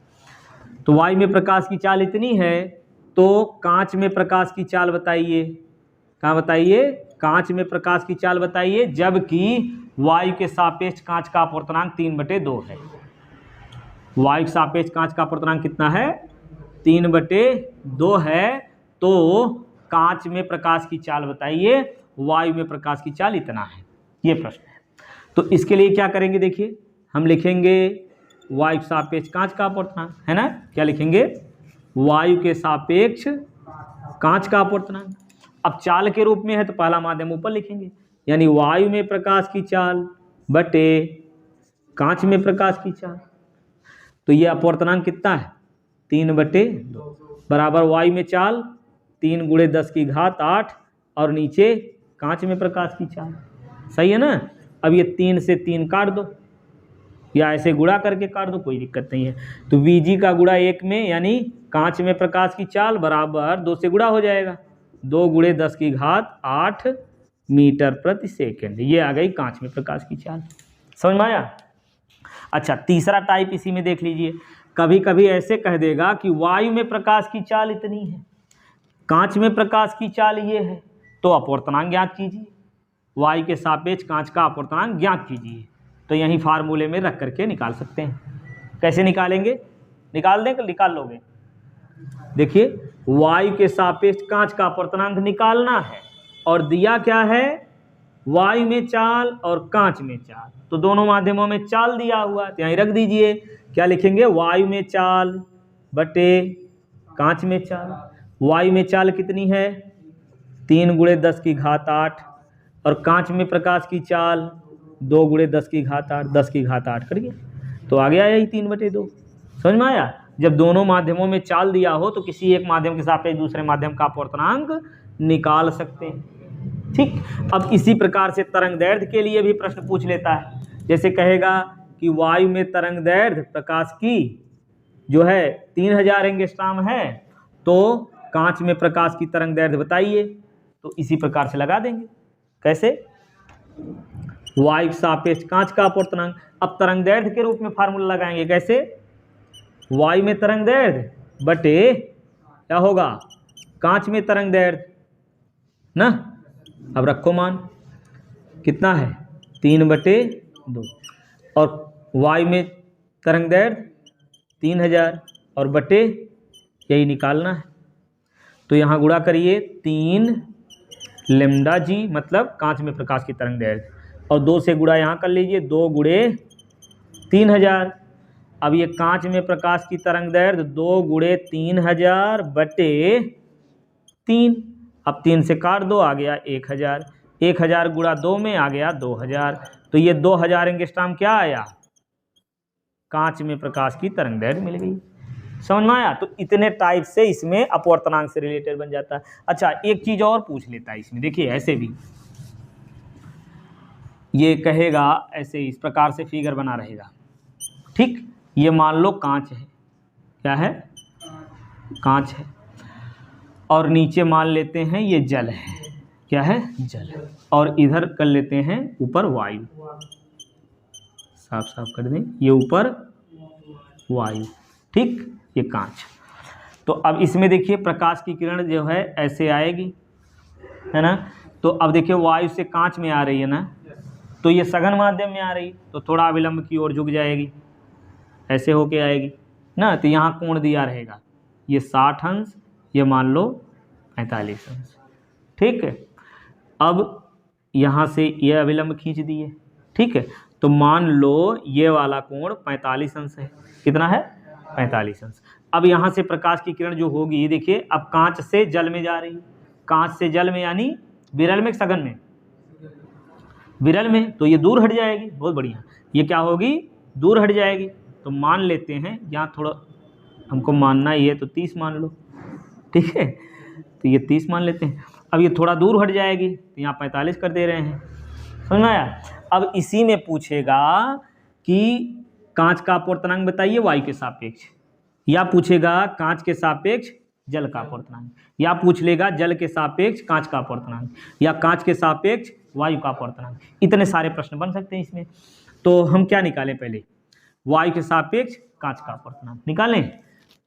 तो वायु में प्रकाश की चाल इतनी है, तो कांच में प्रकाश की चाल बताइए, कहाँ बताइए, कांच में प्रकाश की चाल बताइए, जबकि वायु के सापेक्ष कांच का अपवर्तनांक 3/2 है। वायु के सापेक्ष कांच का अपवर्तनांक कितना है 3/2 है, तो कांच में प्रकाश की चाल बताइए, वायु में प्रकाश की चाल इतना है, ये प्रश्न है। तो इसके लिए क्या करेंगे, देखिए हम लिखेंगे वायु के सापेक्ष कांच का अपवर्तनांक, है ना। क्या लिखेंगे, वायु के सापेक्ष कांच का अपवर्तनांक। अब चाल के रूप में है तो पहला माध्यम ऊपर लिखेंगे, यानी वायु में प्रकाश की चाल बटे कांच में प्रकाश की चाल। तो ये अपवर्तनांक कितना है, 3/2 बराबर वायु में चाल 3 × 10⁸ और नीचे कांच में प्रकाश की चाल। सही है ना। अब ये 3 से 3 काट दो या ऐसे गुणा करके काट दो, कोई दिक्कत नहीं है। तो Vg का गुणा 1 में यानी कांच में प्रकाश की चाल बराबर 2 से गुणा हो जाएगा, 2 × 10⁸ मीटर प्रति सेकेंड। ये आ गई कांच में प्रकाश की चाल। समझ में आया। अच्छा, तीसरा टाइप इसी में देख लीजिए। कभी कभी ऐसे कह देगा कि वायु में प्रकाश की चाल इतनी है, कांच में प्रकाश की चाल ये है, तो अपवर्तनांक ज्ञात कीजिए। वायु के सापेक्ष कांच का अपवर्तनांक ज्ञात कीजिए। तो यही फार्मूले में रख करके निकाल सकते हैं। कैसे निकालेंगे, निकाल दें, निकाल लोगे। देखिए, वायु के सापेक्ष कांच का अपवर्तनांक निकालना है और दिया क्या है, वायु में चाल और कांच में चाल। तो दोनों माध्यमों में चाल दिया हुआ, तो यहीं रख दीजिए। क्या लिखेंगे, वायु में चाल बटे कांच में चाल। वायु में चाल कितनी है, 3 × 10⁸ और कांच में प्रकाश की चाल 2 × 10⁸, 10⁸ करिए तो आ गया यही 3/2। समझ में आया। जब दोनों माध्यमों में चाल दिया हो तो किसी एक माध्यम के सापेक्ष दूसरे माध्यम का अपवर्तनांक निकाल सकते हैं। ठीक। अब इसी प्रकार से तरंग दैर्ध्य के लिए भी प्रश्न पूछ लेता है। जैसे कहेगा कि वायु में तरंग दैर्ध्य प्रकाश की जो है 3000 एंगस्ट्रॉम है, तो कांच में प्रकाश की तरंग दैर्ध्य बताइए। तो इसी प्रकार से लगा देंगे। कैसे, वायु सापेक्ष कांच का अपवर्तनांक। अब तरंग दैर्ध्य के रूप में फार्मूला लगाएंगे। कैसे, वायु में तरंग दैर्ध्य बटे क्या होगा, कांच में तरंग दैर्ध्य ना। अब रखो मान कितना है, 3/2 और वायु में तरंग दैर्ध्य 3000 और बटे यही निकालना है। तो यहाँ गुणा करिए 3 λg मतलब कांच में प्रकाश की तरंग दैर्ध्य, और 2 से गुणा यहाँ कर लीजिए, 2 × 3000। अब ये कांच में प्रकाश की तरंग दैर्ध्य 2 × 3000 बटे 3। अब 3 से काट दो, आ गया 1000। 1000 गुणा 2 में आ गया 2000। तो ये 2000 एंगस्ट्रॉम क्या आया, कांच में प्रकाश की तरंग दैर्ध्य मिल गई। समझ में आया। तो इतने टाइप से इसमें अपवर्तनांक से रिलेटेड बन जाता है। अच्छा, एक चीज और पूछ लेता है इसमें। देखिए, ऐसे भी ये कहेगा, ऐसे इस प्रकार से फिगर बना रहेगा। ठीक, ये मान लो कांच है, क्या है, कांच है, और नीचे मान लेते हैं ये जल है, क्या है, जल, और इधर कर लेते हैं ऊपर वायु। साफ साफ कर दें, ये ऊपर वायु। ठीक, ये कांच। तो अब इसमें देखिए प्रकाश की किरण जो है ऐसे आएगी, है ना। तो अब देखिए वायु से कांच में आ रही है ना, तो ये सघन माध्यम में आ रही, तो थोड़ा विलंब की ओर झुक जाएगी, ऐसे होके आएगी ना। तो यहाँ कोण दिया रहेगा, ये 60 अंश, ये मान लो 45 अंश। ठीक है। अब यहाँ से ये अविलंब खींच दिए। ठीक है, तो मान लो ये वाला कोण 45 अंश है। कितना है, 45 अंश। अब यहाँ से प्रकाश की किरण जो होगी, ये देखिए अब कांच से जल में जा रही, कांच से जल में यानी विरल में सघन में, विरल में, तो ये दूर हट जाएगी। बहुत बढ़िया, ये क्या होगी, दूर हट जाएगी। तो मान लेते हैं, यहाँ थोड़ा हमको मानना ही है तो 30 मान लो। ठीक है, तो ये 30 मान लेते हैं। अब ये थोड़ा दूर हट जाएगी तो यहाँ 45 कर दे रहे हैं। समझ में आया। अब इसी में पूछेगा कि कांच का अपवर्तनांक बताइए वायु के सापेक्ष, या पूछेगा कांच के सापेक्ष जल का अपवर्तनांक, या पूछ लेगा जल के सापेक्ष कांच का अपवर्तनांक, या कांच के सापेक्ष वायु का अपवर्तनांक। इतने सारे प्रश्न बन सकते हैं इसमें। तो हम क्या निकालें, पहले वायु के सापेक्ष कांच का अपवर्तनांक निकालें।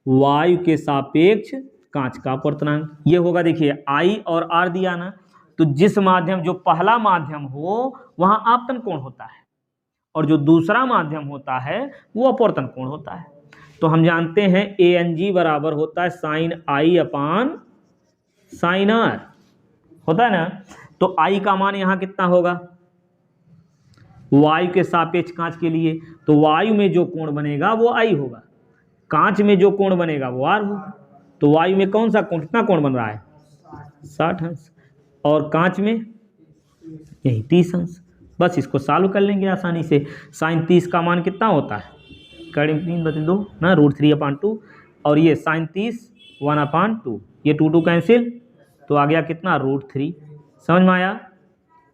वायु के सापेक्ष कांच का अपवर्तनांक ये होगा, देखिए I और R दिया ना, तो जिस माध्यम, जो पहला माध्यम हो वहां आपतन कोण होता है, और जो दूसरा माध्यम होता है वो अपवर्तन कोण होता है। तो हम जानते हैं ANG बराबर होता है sin I upon sin R, होता है ना। तो I का मान यहाँ कितना होगा, वायु के सापेक्ष कांच के लिए, तो वायु में जो कोण बनेगा वो I होगा, कांच में जो कोण बनेगा वो R होगा। तो वायु में कौन सा कोण, कितना कोण बन रहा है 60 अंश, और कांच में यही 30 अंश। बस इसको सॉल्व कर लेंगे आसानी से। साइन 30 का मान कितना होता है, कड़ी 3/2 ना, √3/2, और ये साइन 30 1/2, ये 2 कैंसिल, तो आ गया कितना √3। समझ में आया,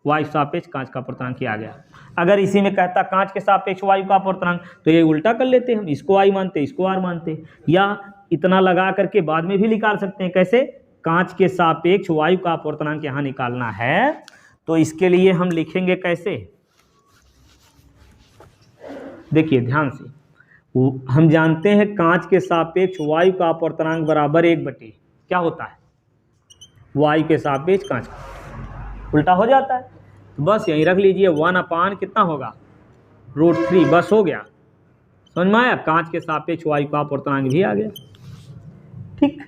वायु सापेक्ष कांच का अपर्तनांक आ गया। अगर इसी में कहता कांच के सापेक्ष वायु का अपर्तनांक, तो ये उल्टा कर लेते हम, इसको I मानते इसको R मानते, या इतना लगा करके बाद में भी निकाल सकते हैं। कैसे, कांच के सापेक्ष वायु का अपर्तनांक यहाँ निकालना है, तो इसके लिए हम लिखेंगे कैसे, देखिए ध्यान से, हम जानते हैं कांच के सापेक्ष वायु का अपर्तनांक बराबर 1/, क्या होता है, वायु के सापेक्ष कांच का, उल्टा हो जाता है, तो बस यहीं रख लीजिए 1/, कितना होगा √3, बस हो गया। समझ में आया, कांच के सापेक्ष वायु का अपर्तनांक भी आ गया। ठीक,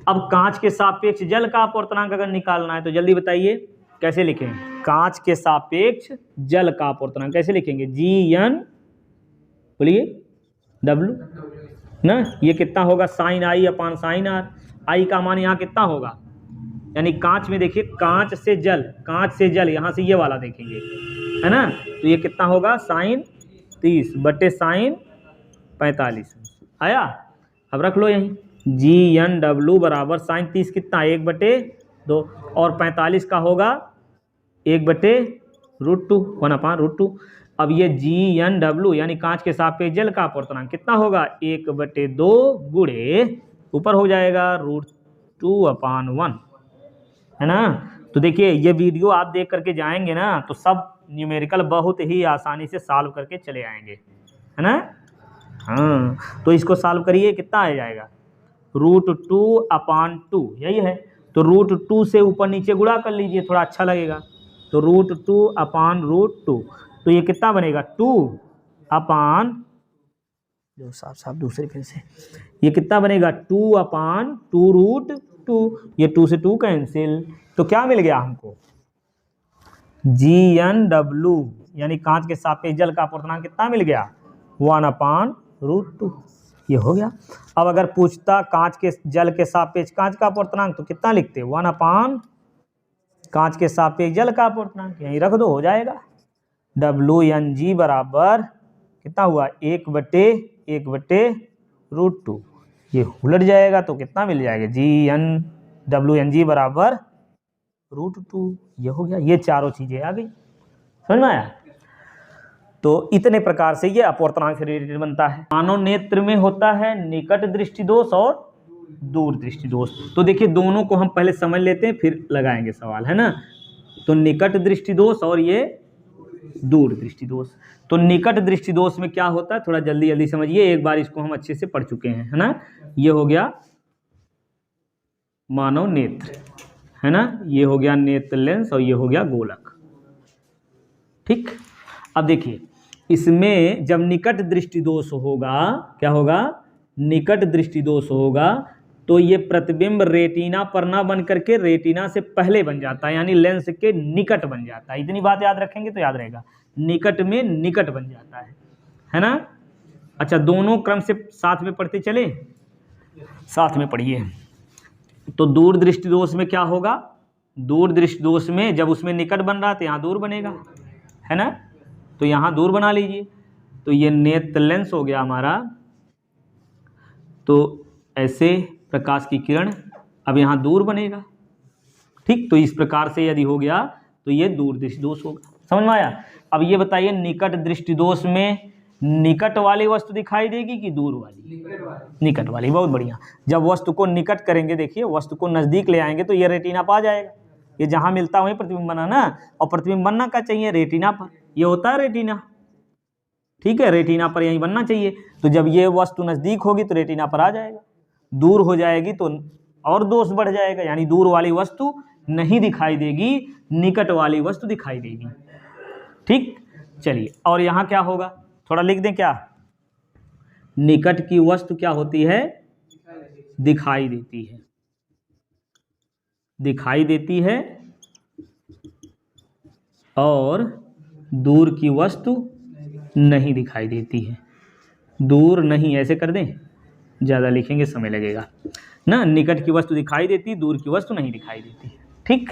अब कांच के सापेक्ष जल का अपर्तनांक अगर निकालना है तो जल्दी बताइए कैसे लिखेंगे। कांच के सापेक्ष जल का अपर्तनांक कैसे लिखेंगे, GN, बोलिए W ना, ये कितना होगा साइन I/sin R। I का मान यहाँ कितना होगा, यानी कांच में देखिए, कांच से जल यहाँ से ये वाला देखेंगे, है ना, तो ये कितना होगा साइन 30/sin 45 आया। अब रख लो यहीं, GNW बराबर साइन 30 कितना 1/2, और 45 का होगा 1/√2, 1/√2। अब ये GNW यानी कांच के सापेक्ष जल का अपर्तनांक कितना होगा 1/2 गुणे, ऊपर हो जाएगा √2/1, है ना। तो देखिए ये वीडियो आप देख करके जाएंगे ना, तो सब न्यूमेरिकल बहुत ही आसानी से सॉल्व करके चले आएंगे, है ना। हाँ, तो इसको सॉल्व करिए, कितना आ जाएगा √2/2, यही है, तो √2 से ऊपर नीचे गुणा कर लीजिए, थोड़ा अच्छा लगेगा, तो √2/√2, तो ये कितना बनेगा 2 जो साफ दूसरे फिर से, ये कितना बनेगा 2/2√2, ये 2 से 2 कैंसिल, तो क्या मिल गया हमको GNW यानी कांच के सापेक्ष जल का अपर्तनांक कितना मिल गया 1/√2, ये हो गया। अब अगर पूछता कांच के जल के सापेक्ष कांच का अपर्तनांक, तो कितना लिखते 1/ कांच के सापेक्ष जल का अपर्तनांक, यहीं रख दो, हो जाएगा WNG बराबर कितना हुआ 1/√2, ये उलट जाएगा तो कितना मिल जाएगा WNG बराबर √2, ये हो गया। ये चारों चीजें आ गई, समझ में आया। तो इतने प्रकार से ये अपर्तनांक से रिलेटेड बनता है। मानव नेत्र में होता है निकट दृष्टि दोष और दूर दृष्टि दोष। तो देखिए दोनों को हम पहले समझ लेते हैं, फिर लगाएंगे सवाल, है ना। तो निकट दृष्टि दोष और ये दूर दृष्टि दोष। तो निकट दृष्टि दोष में क्या होता है, थोड़ा जल्दी जल्दी समझिए, एक बार इसको हम अच्छे से पढ़ चुके हैं, है ना। ये हो गया मानव नेत्र, है ना, ये हो गया नेत्र लेंस, और ये हो गया गोलक। ठीक, अब देखिए इसमें जब निकट दृष्टि दोष होगा, क्या होगा, निकट दृष्टि दोष होगा, तो ये प्रतिबिंब रेटिना पर ना बन करके रेटिना से पहले बन जाता है, यानी लेंस के निकट बन जाता है। इतनी बात याद रखेंगे तो याद रहेगा, निकट में निकट बन जाता है ना। अच्छा, दोनों क्रम से साथ में पढ़ते चले, साथ में पढ़िए। तो दूर दृष्टि दोष में क्या होगा, दूर दृष्टि दोष में जब उसमें निकट बन रहा तो यहाँ दूर बनेगा, है ना, तो यहाँ दूर बना लीजिए। तो ये नेत्र लेंस हो गया हमारा, तो ऐसे प्रकाश की किरण अब यहाँ दूर बनेगा। ठीक, तो इस प्रकार से यदि हो गया तो ये दूर दृष्टि दोष होगा। समझ में आया। अब ये बताइए निकट दृष्टि दोष में निकट वाली वस्तु दिखाई देगी कि दूर वाली, निकट वाली। बहुत बढ़िया। जब वस्तु को निकट करेंगे, देखिए वस्तु को नजदीक ले आएंगे तो ये रेटिना पर आ जाएगा, ये जहां मिलता है वहीं प्रतिबिंब बना ना, और प्रतिबिंब बनना क्या चाहिए रेटिना पर, ये होता है रेटिना। ठीक है, रेटिना पर यहीं बनना चाहिए। तो जब ये वस्तु नजदीक होगी तो रेटिना पर आ जाएगा, दूर हो जाएगी तो और दोष बढ़ जाएगा, यानी दूर वाली वस्तु नहीं दिखाई देगी, निकट वाली वस्तु दिखाई देगी। ठीक, चलिए, और यहाँ क्या होगा, थोड़ा लिख दें क्या, निकट की वस्तु क्या होती है, दिखाई देती है, दिखाई देती है, और दूर की वस्तु नहीं दिखाई देती है। दूर नहीं ऐसे कर दें, ज़्यादा लिखेंगे समय लगेगा ना। निकट की वस्तु दिखाई देती, दूर की वस्तु नहीं दिखाई देती। ठीक,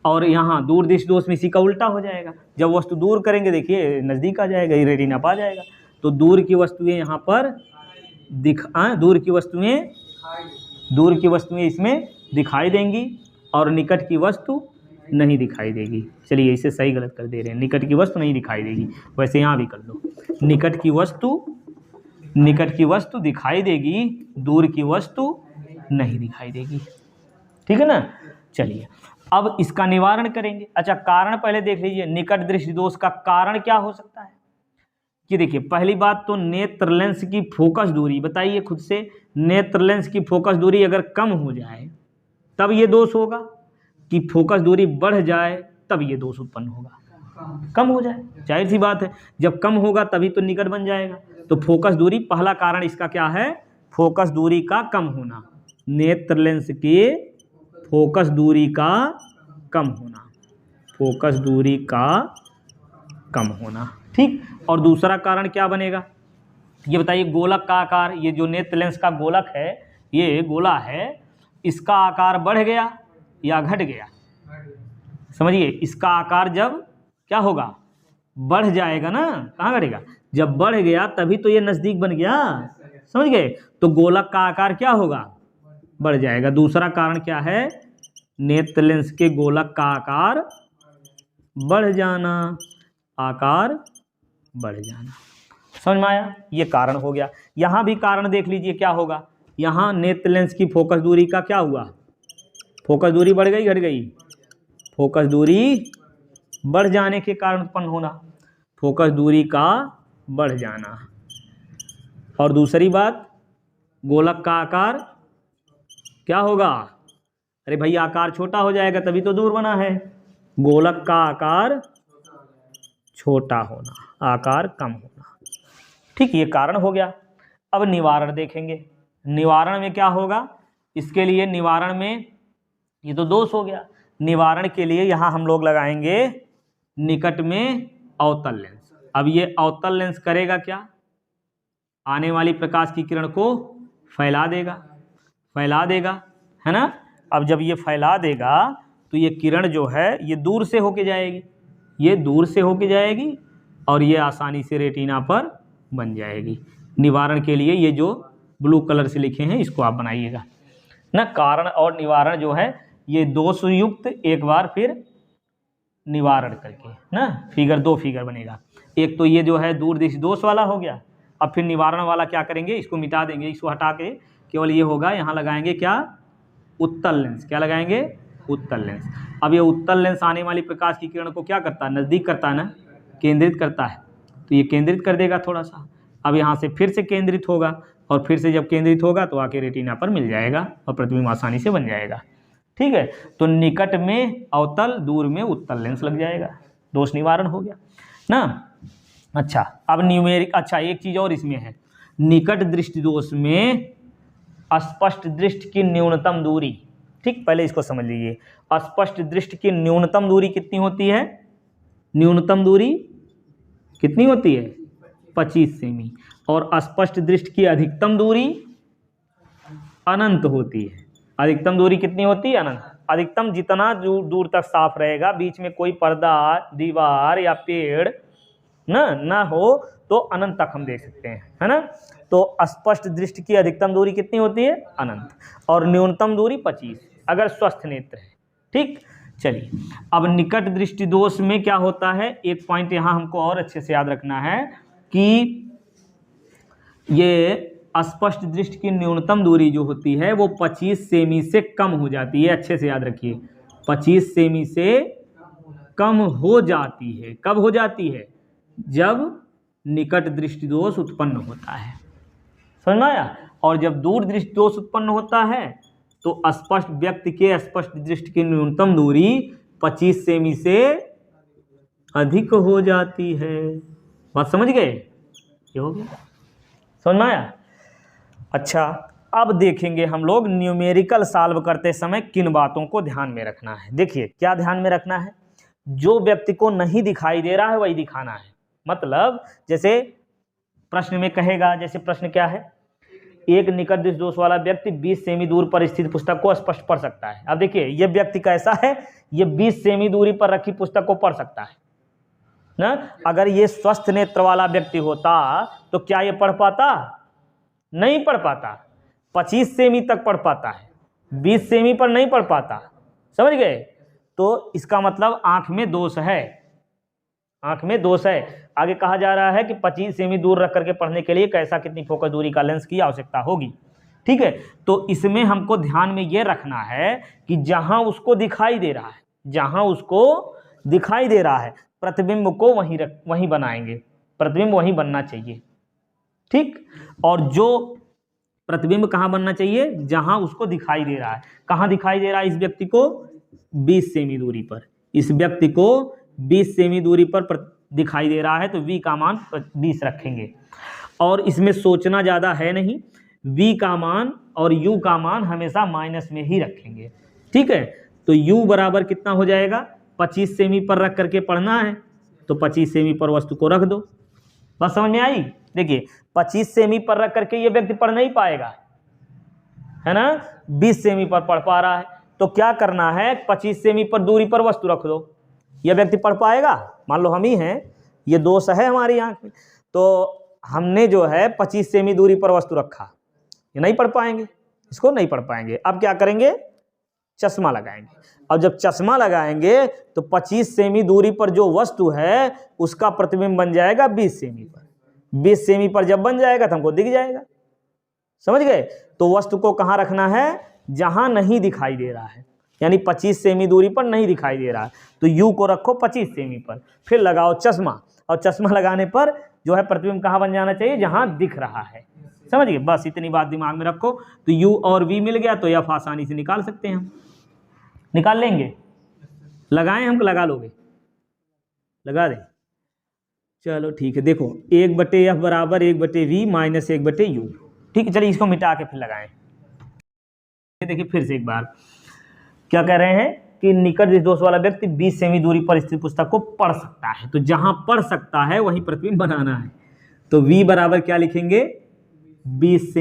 और यहाँ दूर दृष्टि दोष में इसी का उल्टा हो जाएगा। जब वस्तु दूर करेंगे देखिए नज़दीक आ जाएगा, ये रेटिना पा जाएगा। तो दूर की वस्तुएं यहाँ पर दूर की वस्तुएं इसमें दिखाई देंगी और निकट की वस्तु नहीं दिखाई देगी। चलिए इसे सही गलत कर दे रहे हैं, निकट की वस्तु नहीं दिखाई देगी। वैसे यहाँ भी कर लो, निकट की वस्तु दिखाई देगी, दूर की वस्तु नहीं दिखाई देगी। ठीक है ना। चलिए अब इसका निवारण करेंगे। अच्छा, कारण पहले देख लीजिए। निकट दृष्टि दोष का कारण क्या हो सकता है? कि देखिए पहली बात तो नेत्र लेंस की फोकस दूरी, बताइए खुद से, नेत्र लेंस की फोकस दूरी अगर कम हो जाए तब ये दोष होगा, कि फोकस दूरी बढ़ जाए तब ये दोष उत्पन्न होगा। कम हो जाए, जाहिर सी बात है, जब कम होगा तभी तो निकट बन जाएगा। तो फोकस दूरी, पहला कारण इसका क्या है? फोकस दूरी का कम होना, नेत्र लेंस के फोकस दूरी का कम होना, फोकस दूरी का कम होना। ठीक, और दूसरा कारण क्या बनेगा ये बताइए? गोलक का आकार, ये जो नेत्र लेंस का गोलक है, ये गोला है, इसका आकार बढ़ गया या घट गया? समझिए, इसका आकार जब क्या होगा? बढ़ जाएगा ना। कहाँ घटेगा? जब बढ़ गया तभी तो ये नज़दीक बन गया, समझ गए? तो गोलक का आकार क्या होगा? बढ़ जाएगा। दूसरा कारण क्या है? नेत्र लेंस के गोलक का आकार बढ़ जाना, आकार बढ़ जाना। समझ में आया? ये कारण हो गया। यहाँ भी कारण देख लीजिए क्या होगा। यहाँ नेत्र लेंस की फोकस दूरी का क्या हुआ? फोकस दूरी बढ़ गई, घट गई? फोकस दूरी बढ़ जाने के कारण उत्पन्न होना, फोकस दूरी का बढ़ जाना। और दूसरी बात, गोलक का आकार क्या होगा? अरे भाई आकार छोटा हो जाएगा तभी तो दूर बना है। गोलक का आकार छोटा होना, आकार कम होना। ठीक, ये कारण हो गया। अब निवारण देखेंगे। निवारण में क्या होगा? इसके लिए निवारण में, ये तो दोष हो गया, निवारण के लिए यहाँ हम लोग लगाएंगे निकट में अवतल लेंस। अब ये अवतल लेंस करेगा क्या? आने वाली प्रकाश की किरण को फैला देगा, है ना। अब जब ये फैला देगा तो ये किरण जो है ये दूर से होके जाएगी, और ये आसानी से रेटिना पर बन जाएगी। निवारण के लिए ये जो ब्लू कलर से लिखे हैं इसको आप बनाइएगा ना। कारण और निवारण जो है ये दोष युक्त, एक बार फिर निवारण करके ना, फिगर 2 फिगर बनेगा। एक तो ये जो है दूर दृष्टि दोष वाला हो गया। अब फिर निवारण वाला क्या करेंगे? इसको मिटा देंगे, इसको हटा के केवल ये होगा, यहाँ लगाएंगे क्या? उत्तल लेंस। क्या लगाएंगे? उत्तल लेंस। अब ये उत्तल लेंस आने वाली प्रकाश की किरण को क्या करता है? नज़दीक करता है ना, केंद्रित करता है। तो ये केंद्रित कर देगा थोड़ा सा। अब यहाँ से फिर से केंद्रित होगा, और फिर से जब केंद्रित होगा तो आके रेटिना पर मिल जाएगा और प्रतिबिंब आसानी से बन जाएगा। ठीक है, तो निकट में अवतल, दूर में उत्तल लेंस लग जाएगा। दोष निवारण हो गया ना। अच्छा, अब न्यूमेरिक, अच्छा एक चीज़ और इसमें है, निकट दृष्टि दोष में स्पष्ट दृष्टि की न्यूनतम दूरी। ठीक, पहले इसको समझ लीजिए। स्पष्ट दृष्टि की न्यूनतम दूरी कितनी होती है? न्यूनतम दूरी कितनी होती है? 25 सेमी। और स्पष्ट दृष्टि की अधिकतम दूरी अनंत होती है। अधिकतम दूरी कितनी होती है? अनंत। अधिकतम जितना दूर तक साफ रहेगा, बीच में कोई पर्दा, दीवार या पेड़ ना हो, तो अनंत तक हम देख सकते हैं, है ना। तो स्पष्ट दृष्टि की अधिकतम दूरी कितनी होती है? अनंत। और न्यूनतम दूरी 25 अगर स्वस्थ नेत्र है। ठीक, चलिए अब निकट दृष्टि दोष में क्या होता है? एक पॉइंट यहाँ हमको और अच्छे से याद रखना है कि ये स्पष्ट दृष्टि की न्यूनतम दूरी जो होती है वो 25 सेमी से कम हो जाती है। अच्छे से याद रखिए, 25 सेमी से कम हो जाती है। कब हो जाती है? जब निकट दृष्टि दोष उत्पन्न होता है। समझ में आया? और जब दूर दृष्टि दोष उत्पन्न होता है तो स्पष्ट व्यक्ति के स्पष्ट दृष्टि की न्यूनतम दूरी 25 सेमी से अधिक हो जाती है। बात समझ गए? ये हो गया, समझ में आया? अच्छा, अब देखेंगे हम लोग न्यूमेरिकल सॉल्व करते समय किन बातों को ध्यान में रखना है। देखिए क्या ध्यान में रखना है। जो व्यक्ति को नहीं दिखाई दे रहा है वही दिखाना है। मतलब जैसे प्रश्न में कहेगा, जैसे प्रश्न क्या है, एक निकट दृष्टि दोष वाला व्यक्ति 20 सेमी दूर पर स्थित पुस्तक को स्पष्ट पढ़ सकता है। अब देखिए ये व्यक्ति कैसा है, ये 20 सेमी दूरी पर रखी पुस्तक को पढ़ सकता है ना। अगर ये स्वस्थ नेत्र वाला व्यक्ति होता तो क्या ये पढ़ पाता? नहीं पढ़ पाता। 25 सेमी तक पढ़ पाता है, 20 सेमी पर नहीं पढ़ पाता। समझ गए? तो इसका मतलब आंख में दोष है, आंख में दोष है। आगे कहा जा रहा है कि 25 सेमी दूर रख करके पढ़ने के लिए कैसा कितनी फोकस दूरी का लेंस की आवश्यकता होगी। ठीक है, तो इसमें हमको ध्यान में ये रखना है कि जहां उसको दिखाई दे रहा है, जहां उसको दिखाई दे रहा है प्रतिबिंब को वहीं बनाएंगे, प्रतिबिंब वहीं बनना चाहिए। ठीक, और जो प्रतिबिंब कहाँ बनना चाहिए? जहां उसको दिखाई दे रहा है। कहाँ दिखाई दे रहा है इस व्यक्ति को? 20 सेमी दूरी पर। इस व्यक्ति को 20 सेमी दूरी पर दिखाई दे रहा है तो v का मान 20 रखेंगे। और इसमें सोचना ज़्यादा है नहीं, v का मान और u का मान हमेशा माइनस में ही रखेंगे। ठीक है, तो u बराबर कितना हो जाएगा? 25 सेमी पर रख करके पढ़ना है तो 25 सेमी पर वस्तु को रख दो। बस समझ में आई? देखिए 25 सेमी पर रख करके ये व्यक्ति पढ़ नहीं पाएगा, है ना। 20 सेमी पर पढ़ पा रहा है तो क्या करना है? 25 सेमी पर दूरी पर वस्तु रख दो। यह व्यक्ति पढ़ पाएगा? मान लो हम ही हैं, ये दोष है हमारी आंख में, तो हमने जो है 25 सेमी दूरी पर वस्तु रखा, ये नहीं पढ़ पाएंगे, इसको नहीं पढ़ पाएंगे। अब क्या करेंगे? चश्मा लगाएंगे। अब जब चश्मा लगाएंगे तो 25 सेमी दूरी पर जो वस्तु है उसका प्रतिबिंब बन जाएगा 20 सेमी पर। 20 सेमी पर जब बन जाएगा तो हमको दिख जाएगा। समझ गए? तो वस्तु को कहाँ रखना है? जहां नहीं दिखाई दे रहा है, यानी 25 सेमी दूरी पर नहीं दिखाई दे रहा है तो u को रखो 25 सेमी पर, फिर लगाओ चश्मा, और चश्मा लगाने पर जो है प्रतिबिंब कहाँ बन जाना चाहिए? जहां दिख रहा है। समझ गए? बस इतनी बात दिमाग में रखो। तो u और v मिल गया तो f आसानी से निकाल सकते हैं, हम निकाल लेंगे। लगाएं? हमको लगा लोगे? लगा दें? चलो ठीक है। देखो 1/f बराबर 1/v माइनस 1/u। ठीक है, चलिए इसको मिटा के फिर लगाएं। देखिए फिर से एक बार क्या कह रहे हैं कि निकट दृष्टि दोष वाला व्यक्ति 20 सेमी दूरी पर स्थित पुस्तक को पढ़ सकता है, तो जहां पढ़ सकता है वहीं प्रतिबिंब बनाना है। तो v बराबर क्या लिखेंगे? 20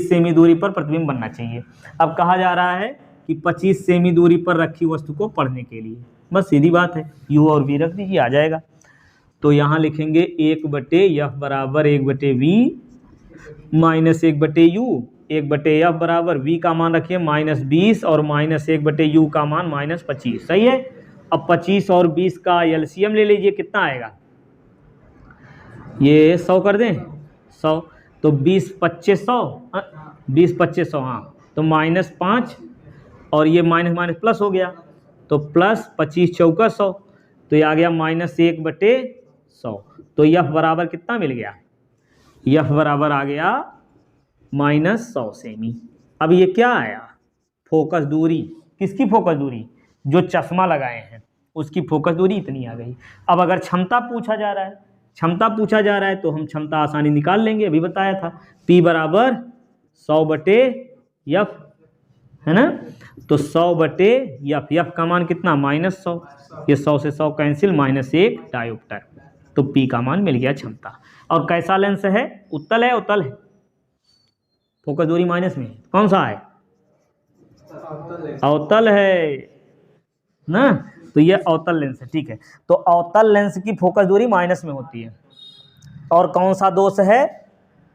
सेमी दूरी पर प्रतिबिंब बनना चाहिए। अब कहा जा रहा है कि 25 सेमी दूरी पर रखी वस्तु को पढ़ने के लिए, बस सीधी बात है, u और v रख दीजिए, आ जाएगा। तो यहाँ लिखेंगे 1/f बराबर 1/v माइनस 1/u। 1/f बराबर v का मान रखिए -20 और माइनस 1/u का मान -25। सही है। अब 25 और 20 का एलसीएम ले लीजिए, कितना आएगा? ये 100 कर दें, 100 तो 20 25 100, 20 25 100, हाँ, तो -5 और ये माइनस प्लस हो गया तो प्लस 25 चौका 100, तो ये आ गया -1/100। तो f बराबर कितना मिल गया? f बराबर आ गया -100 सेमी। अब ये क्या आया? फोकस दूरी। किसकी फोकस दूरी? जो चश्मा लगाए हैं उसकी फोकस दूरी इतनी आ गई। अब अगर क्षमता पूछा जा रहा है, क्षमता पूछा जा रहा है तो हम क्षमता आसानी निकाल लेंगे, अभी बताया था। P बराबर 100/f, है ना। तो 100/f, f का मान कितना? -100। ये 100 से 100 कैंसिल, -1 डायोप्टर, तो P का मान मिल गया क्षमता। और कैसा लेंस है? उत्तल है, उत्तल है। फोकस दूरी माइनस में, कौन सा है? अवतल है ना, तो ये अवतल लेंस है। ठीक है, तो अवतल लेंस की फोकस दूरी माइनस में होती है। और कौन सा दोष है?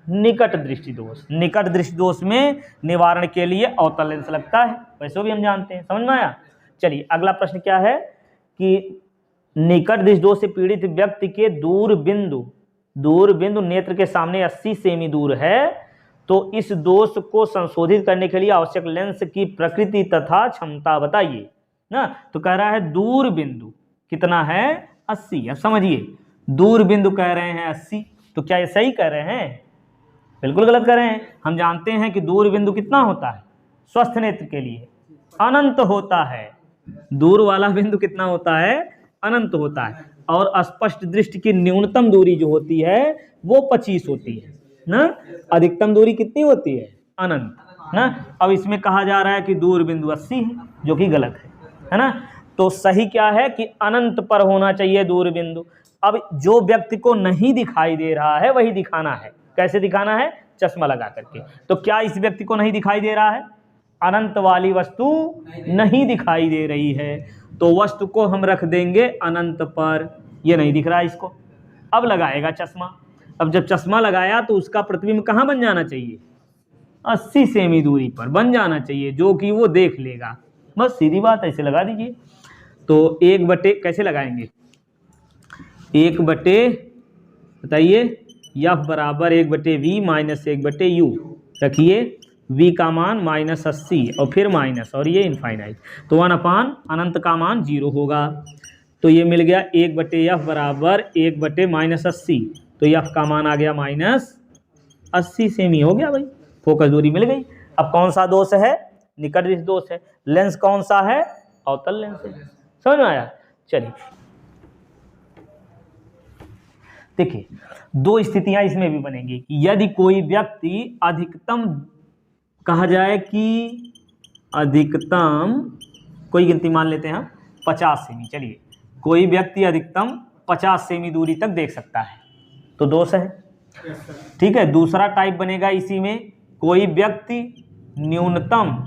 निकट दृष्टि दोष। निकट दृष्टि दोष में निवारण के लिए अवतल लेंस लगता है, वैसे भी हम जानते हैं। समझ में आया? चलिए अगला प्रश्न क्या है कि निकट दृष्टि दोष से पीड़ित व्यक्ति के दूरबिंदु नेत्र के सामने 80 सेमी दूर है, तो इस दोष को संशोधित करने के लिए आवश्यक लेंस की प्रकृति तथा क्षमता बताइए ना। तो कह रहा है दूर बिंदु कितना है? 80। अब समझिए, दूर बिंदु कह रहे हैं 80, तो क्या ये सही कह रहे हैं? बिल्कुल गलत कह रहे हैं। हम जानते हैं कि दूर बिंदु कितना होता है स्वस्थ नेत्र के लिए? अनंत होता है। दूर वाला बिंदु कितना होता है? अनंत होता है। और स्पष्ट दृष्टि की न्यूनतम दूरी जो होती है वो 25 होती है ना। अधिकतम दूरी कितनी होती है? अनंत ना। अब इसमें कहा जा रहा है कि दूर बिंदु 80 है, जो कि गलत है ना। तो सही क्या है कि अनंत पर होना चाहिए दूर बिंदु। अब जो व्यक्ति को नहीं दिखाई दे रहा है वही दिखाना है। कैसे दिखाना है? चश्मा लगा करके। तो क्या इस व्यक्ति को नहीं दिखाई दे रहा है? अनंत वाली वस्तु नहीं दिखाई दे रही है, तो वस्तु को हम रख देंगे अनंत पर। ये नहीं दिख रहा है इसको। अब लगाएगा चश्मा। अब जब चश्मा लगाया तो उसका प्रतिबिंब कहाँ बन जाना चाहिए? 80 सेमी दूरी पर बन जाना चाहिए, जो कि वो देख लेगा। बस सीधी बात, ऐसे लगा दीजिए। तो 1 कैसे लगाएंगे? 1 बताइए, F बराबर 1/v माइनस 1/u रखिए। v का मान -80 और फिर माइनस और ये इनफाइनाइट, तो 1 अनंत का मान 0 होगा। तो ये मिल गया 1/f बराबर 1/-80, तो f का मान आ गया -80 सेमी। हो गया भाई, फोकस दूरी मिल गई। अब कौन सा दोष है? निकट दृष्टि दोष है। लेंस कौन सा है? अवतल लेंस है। समझ में आया? चलिए देखिए, 2 स्थितियां इसमें भी बनेंगी कि यदि कोई व्यक्ति अधिकतम, कहा जाए कि अधिकतम कोई गिनती मान लेते हैं 50 सेमी। चलिए, कोई व्यक्ति अधिकतम 50 सेमी दूरी तक देख सकता है, तो दोष है। ठीक है। दूसरा टाइप बनेगा इसी में, कोई व्यक्ति न्यूनतम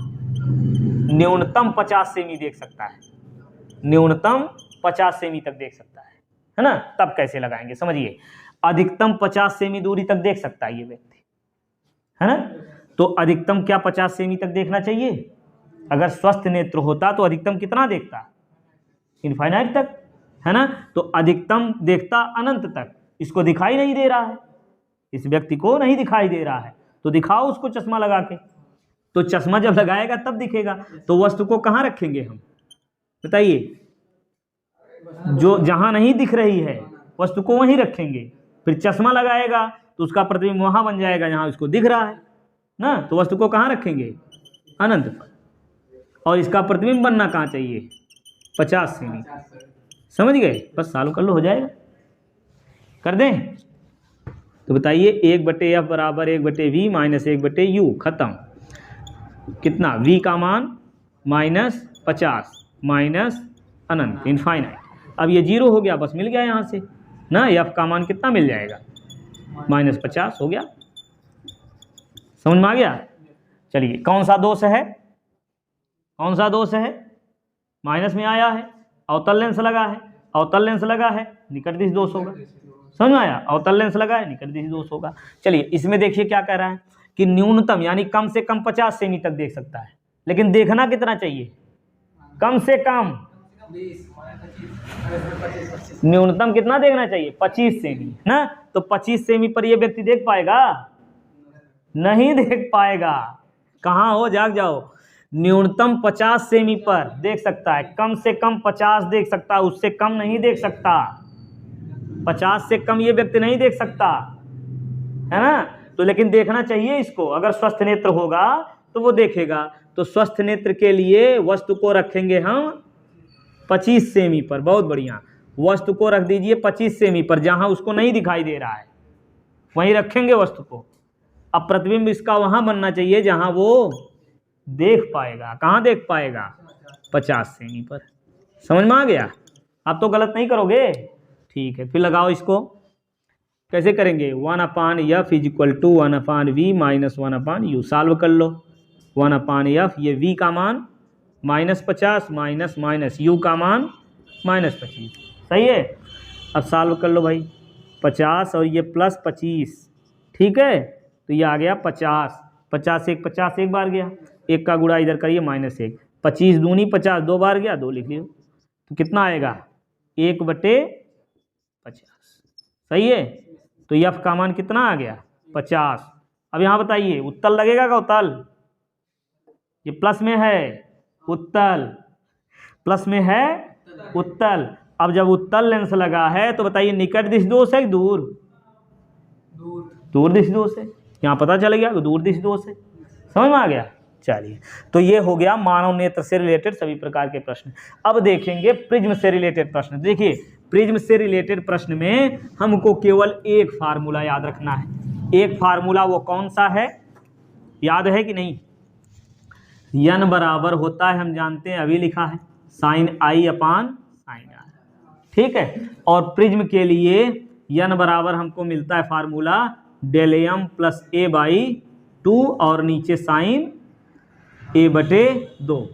50 सेमी देख सकता है, न्यूनतम 50 सेमी तक देख सकता है ना? तब कैसे लगाएंगे समझिए। अधिकतम 50 सेमी दूरी तक देख सकता है ये व्यक्ति, है ना? तो अधिकतम क्या 50 सेमी तक देखना चाहिए? अगर स्वस्थ नेत्र होता तो अधिकतम कितना देखता? इनफाइनाइट तक, है ना? तो अधिकतम देखता अनंत तक। इसको दिखाई नहीं दे रहा है, इस व्यक्ति को नहीं दिखाई दे रहा है, तो दिखाओ उसको चश्मा लगा के। तो चश्मा जब लगाएगा तब दिखेगा। तो वस्तु को कहाँ रखेंगे हम? बताइए। जो जहां नहीं दिख रही है वस्तु को वहीं रखेंगे। फिर चश्मा लगाएगा तो उसका प्रतिबिंब वहां बन जाएगा जहां उसको दिख रहा है ना। तो वस्तु को कहाँ रखेंगे? अनंत पर। और इसका प्रतिबिंब बनना कहाँ चाहिए? 50 सेमी। समझ गए? बस सॉल्व कर लो, हो जाएगा। कर दें? तो बताइए, 1/f बराबर 1/v माइनस 1/u। खत्म। कितना? v का मान -50 माइनस अनंत इनफाइनाइट। अब ये 0 हो गया, बस मिल गया यहाँ से ना। f का मान कितना मिल जाएगा? -50 हो गया। समझ में आ गया? चलिए, कौन सा दोष है? कौन सा दोष है? माइनस में आया है, अवतल लेंस लगा है। अवतल लेंस लगा है, निकट दृष्टि दोष होगा। समझ में आया? अवतल लेंस लगा है, निकट दृष्टि दोष होगा। चलिए, इसमें देखिए क्या कह रहा है कि न्यूनतम यानी कम से कम 50 सेमी तक देख सकता है, लेकिन देखना कितना चाहिए? कम से कम न्यूनतम कितना देखना चाहिए? 25 सेमी ना। तो 25 सेमी पर यह व्यक्ति देख पाएगा? नहीं देख पाएगा। कहाँ हो? जाग जाओ। न्यूनतम 50 सेमी पर देख सकता है, कम से कम 50 देख सकता है, उससे कम नहीं देख सकता। 50 से कम ये व्यक्ति नहीं देख सकता, है ना? तो लेकिन देखना चाहिए इसको। अगर स्वस्थ नेत्र होगा तो वो देखेगा। तो स्वस्थ नेत्र के लिए वस्तु को रखेंगे हम 25 सेमी पर। बहुत बढ़िया, वस्तु को रख दीजिए 25 सेमी पर, जहां उसको नहीं दिखाई दे रहा है वहीं रखेंगे वस्तु को। अब प्रतिबिंब इसका वहां बनना चाहिए जहां वो देख पाएगा। कहाँ देख पाएगा? 50 सेमी पर। समझ में आ गया? आप तो गलत नहीं करोगे? ठीक है, फिर लगाओ इसको। कैसे करेंगे? 1/f = 1/v minus 1/u। Solve कर लो। 1/f, ये v का मान -50 माइनस माइनस u का मान -25। सही है? अब सॉल्व कर लो भाई। 50 और ये +25, ठीक है? तो ये आ गया 50। 50 से 50 एक बार गया, 1 का गुणा इधर करिए -1। 25 दूनी 50, 2 बार गया, 2 लिख लियो। तो कितना आएगा? 1/50। सही है? तो f का मान कितना आ गया? 50। अब यहाँ बताइए, उत्तल लगेगा का उत्तल? ये प्लस में है उत्तल, प्लस में है उत्तल। अब जब उत्तल लेंस लगा है तो बताइए, निकट दृष्टि दोष है दूर? दूर दृष्टि दोष है। यहाँ पता चल गया दूर दृष्टि दोष है। समझ में आ गया? चलिए, तो ये हो गया मानव नेत्र से रिलेटेड सभी प्रकार के प्रश्न। अब देखेंगे प्रिज्म से रिलेटेड प्रश्न। देखिए, प्रिज्म से रिलेटेड प्रश्न में हमको केवल एक फार्मूला याद रखना है। एक फार्मूला, वो कौन सा है? याद है कि नहीं? n बराबर होता है, हम जानते हैं, अभी लिखा है, sine I upon sine R, ठीक है। और प्रिज्म के लिए n बराबर हमको मिलता है formula del M plus A by 2 और नीचे साइन a बटे 2,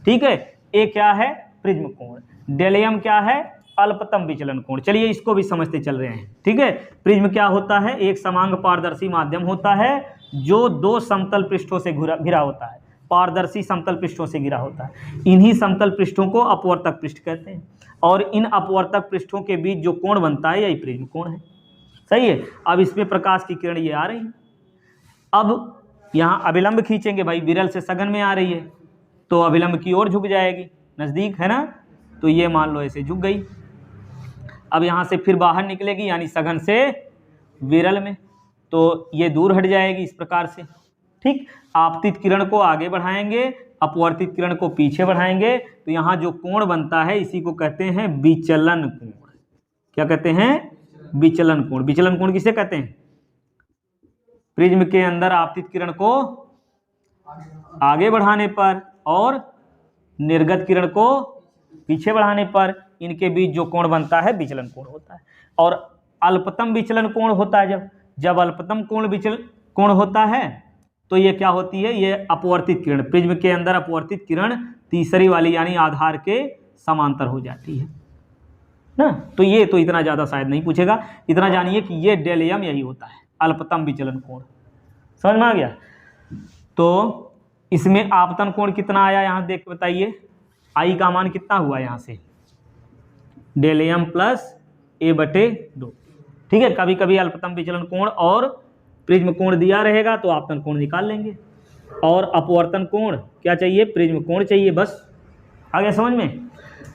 ठीक है। ए क्या है? प्रिज्म कोण। डेल एम क्या है? अल्पतम विचलन कोण। चलिए इसको भी समझते चल रहे हैं, ठीक है। प्रिज्म क्या होता है? एक समांग पारदर्शी माध्यम होता है जो दो समतल पृष्ठों से घिरा होता है, पारदर्शी समतल पृष्ठों से घिरा होता है। इन्हीं समतल पृष्ठों को अपवर्तक पृष्ठ कहते हैं और इन अपवर्तक पृष्ठों के बीच जो कोण बनता है यही प्रिज्म कोण है, सही है। अब इसमें प्रकाश की किरण ये आ रही है, अब यहाँ अभिलंब खींचेंगे भाई, विरल से सघन में आ रही है तो अभिलंब की ओर झुक जाएगी, नज़दीक है ना, तो ये मान लो ऐसे झुक गई। अब यहाँ से फिर बाहर निकलेगी यानी सघन से विरल में, तो ये दूर हट जाएगी इस प्रकार से, ठीक। आपतित किरण को आगे बढ़ाएंगे, अपवर्तित किरण को पीछे बढ़ाएंगे, तो यहाँ जो कोण बनता है इसी को कहते हैं विचलन कोण। क्या कहते हैं? विचलन कोण। विचलन कोण किसे कहते हैं? प्रिज्म के अंदर आपतित किरण को आगे बढ़ाने पर और निर्गत किरण को पीछे बढ़ाने पर इनके बीच जो कोण बनता है विचलन कोण होता है। और अल्पतम विचलन कोण होता है जब अल्पतम कोण होता है तो ये क्या होती है? ये अपवर्तित किरण, प्रिज्म के अंदर अपवर्तित किरण तीसरी वाली यानी आधार के समांतर हो जाती है ना। तो ये तो इतना ज़्यादा शायद नहीं पूछेगा, इतना जानिए कि ये डेल एम यही होता है, अल्पतम विचलन कोण। समझ में आ गया? तो इसमें आपतन कोण कितना आया यहाँ देख के बताइए, आई का मान कितना हुआ यहाँ से? डेल एम प्लस ए बटे 2, ठीक है। कभी कभी अल्पतम विचलन कोण और प्रिज्म कोण दिया रहेगा तो आपतन कोण निकाल लेंगे, और अपवर्तन कोण क्या चाहिए? प्रिज्म कोण चाहिए, बस। आ गया समझ में?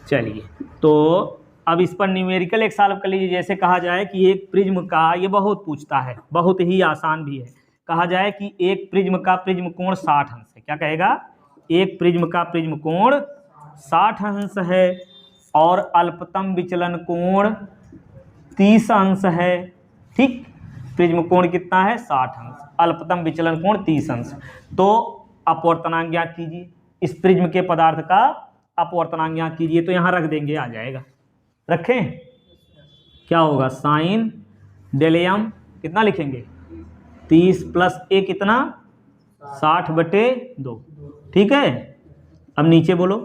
चलिए, तो अब इस पर न्यूमेरिकल एक सॉल्व कर लीजिए। जैसे कहा जाए कि एक प्रिज्म का, ये बहुत पूछता है, बहुत ही आसान भी है। कहा जाए कि एक प्रिज्म का प्रिज्म कोण 60 अंश है। क्या कहेगा? एक प्रिज्म का प्रिज्म कोण 60 अंश है और अल्पतम विचलन कोण 30 अंश है, ठीक। प्रिज्म कोण कितना है? 60 अंश, अल्पतम विचलन कोण 30 अंश। तो अपवर्तनांक ज्ञात कीजिए, इस प्रिज्म के पदार्थ का अपवर्तनांक ज्ञात कीजिए। तो यहाँ रख देंगे, आ जाएगा। रखें, क्या होगा? साइन डेल एम कितना लिखेंगे? 30 प्लस ए कितना? 60 बटे 2, ठीक है। अब नीचे बोलो,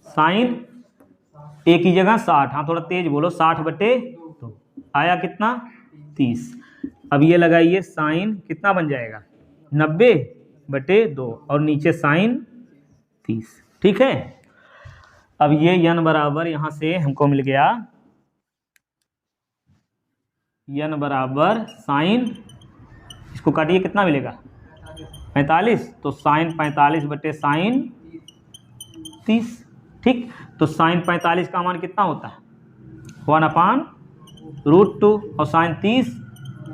साइन ए की जगह 60, हाँ थोड़ा तेज बोलो, 60 बटे 2 आया कितना? 30। अब ये लगाइए, साइन कितना बन जाएगा? 90 बटे 2 और नीचे साइन 30, ठीक है। अब ये n बराबर यहाँ से हमको मिल गया n बराबर साइन, इसको काटिए कितना मिलेगा? 45, तो साइन 45 बटे साइन 30, ठीक। तो साइन 45 का मान कितना होता है? 1/√2 और साइन 30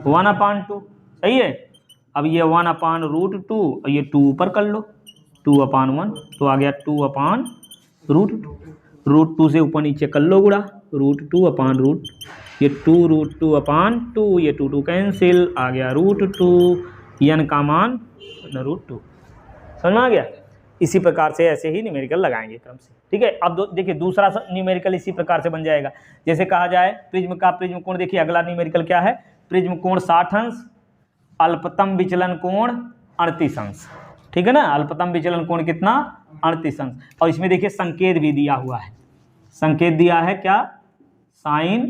1/2, सही है। अब ये 1/√2 और ये 2 ऊपर कर लो, 2/1, तो आ गया 2/√2। √2 से ऊपर नीचे कर लो गुणा, √2/√, ये 2√2/2, ये 2 कैंसिल, आ गया √2, n का मान √2। समझ में आ गया? इसी प्रकार से ऐसे ही न्यूमेरिकल लगाएंगे क्रम से, ठीक है। अब देखिए दूसरा न्यूमेरिकल इसी प्रकार से बन जाएगा। जैसे कहा जाए प्रिज्म का प्रिज्म कोण, देखिए अगला न्यूमेरिकल क्या है? प्रिज्म कोण 60 अंश, अल्पतम विचलन कोण 38 अंश, ठीक है ना। अल्पतम विचलन कोण कितना? 38 अंश। और इसमें देखिए संकेत भी दिया हुआ है, संकेत दिया है क्या? साइन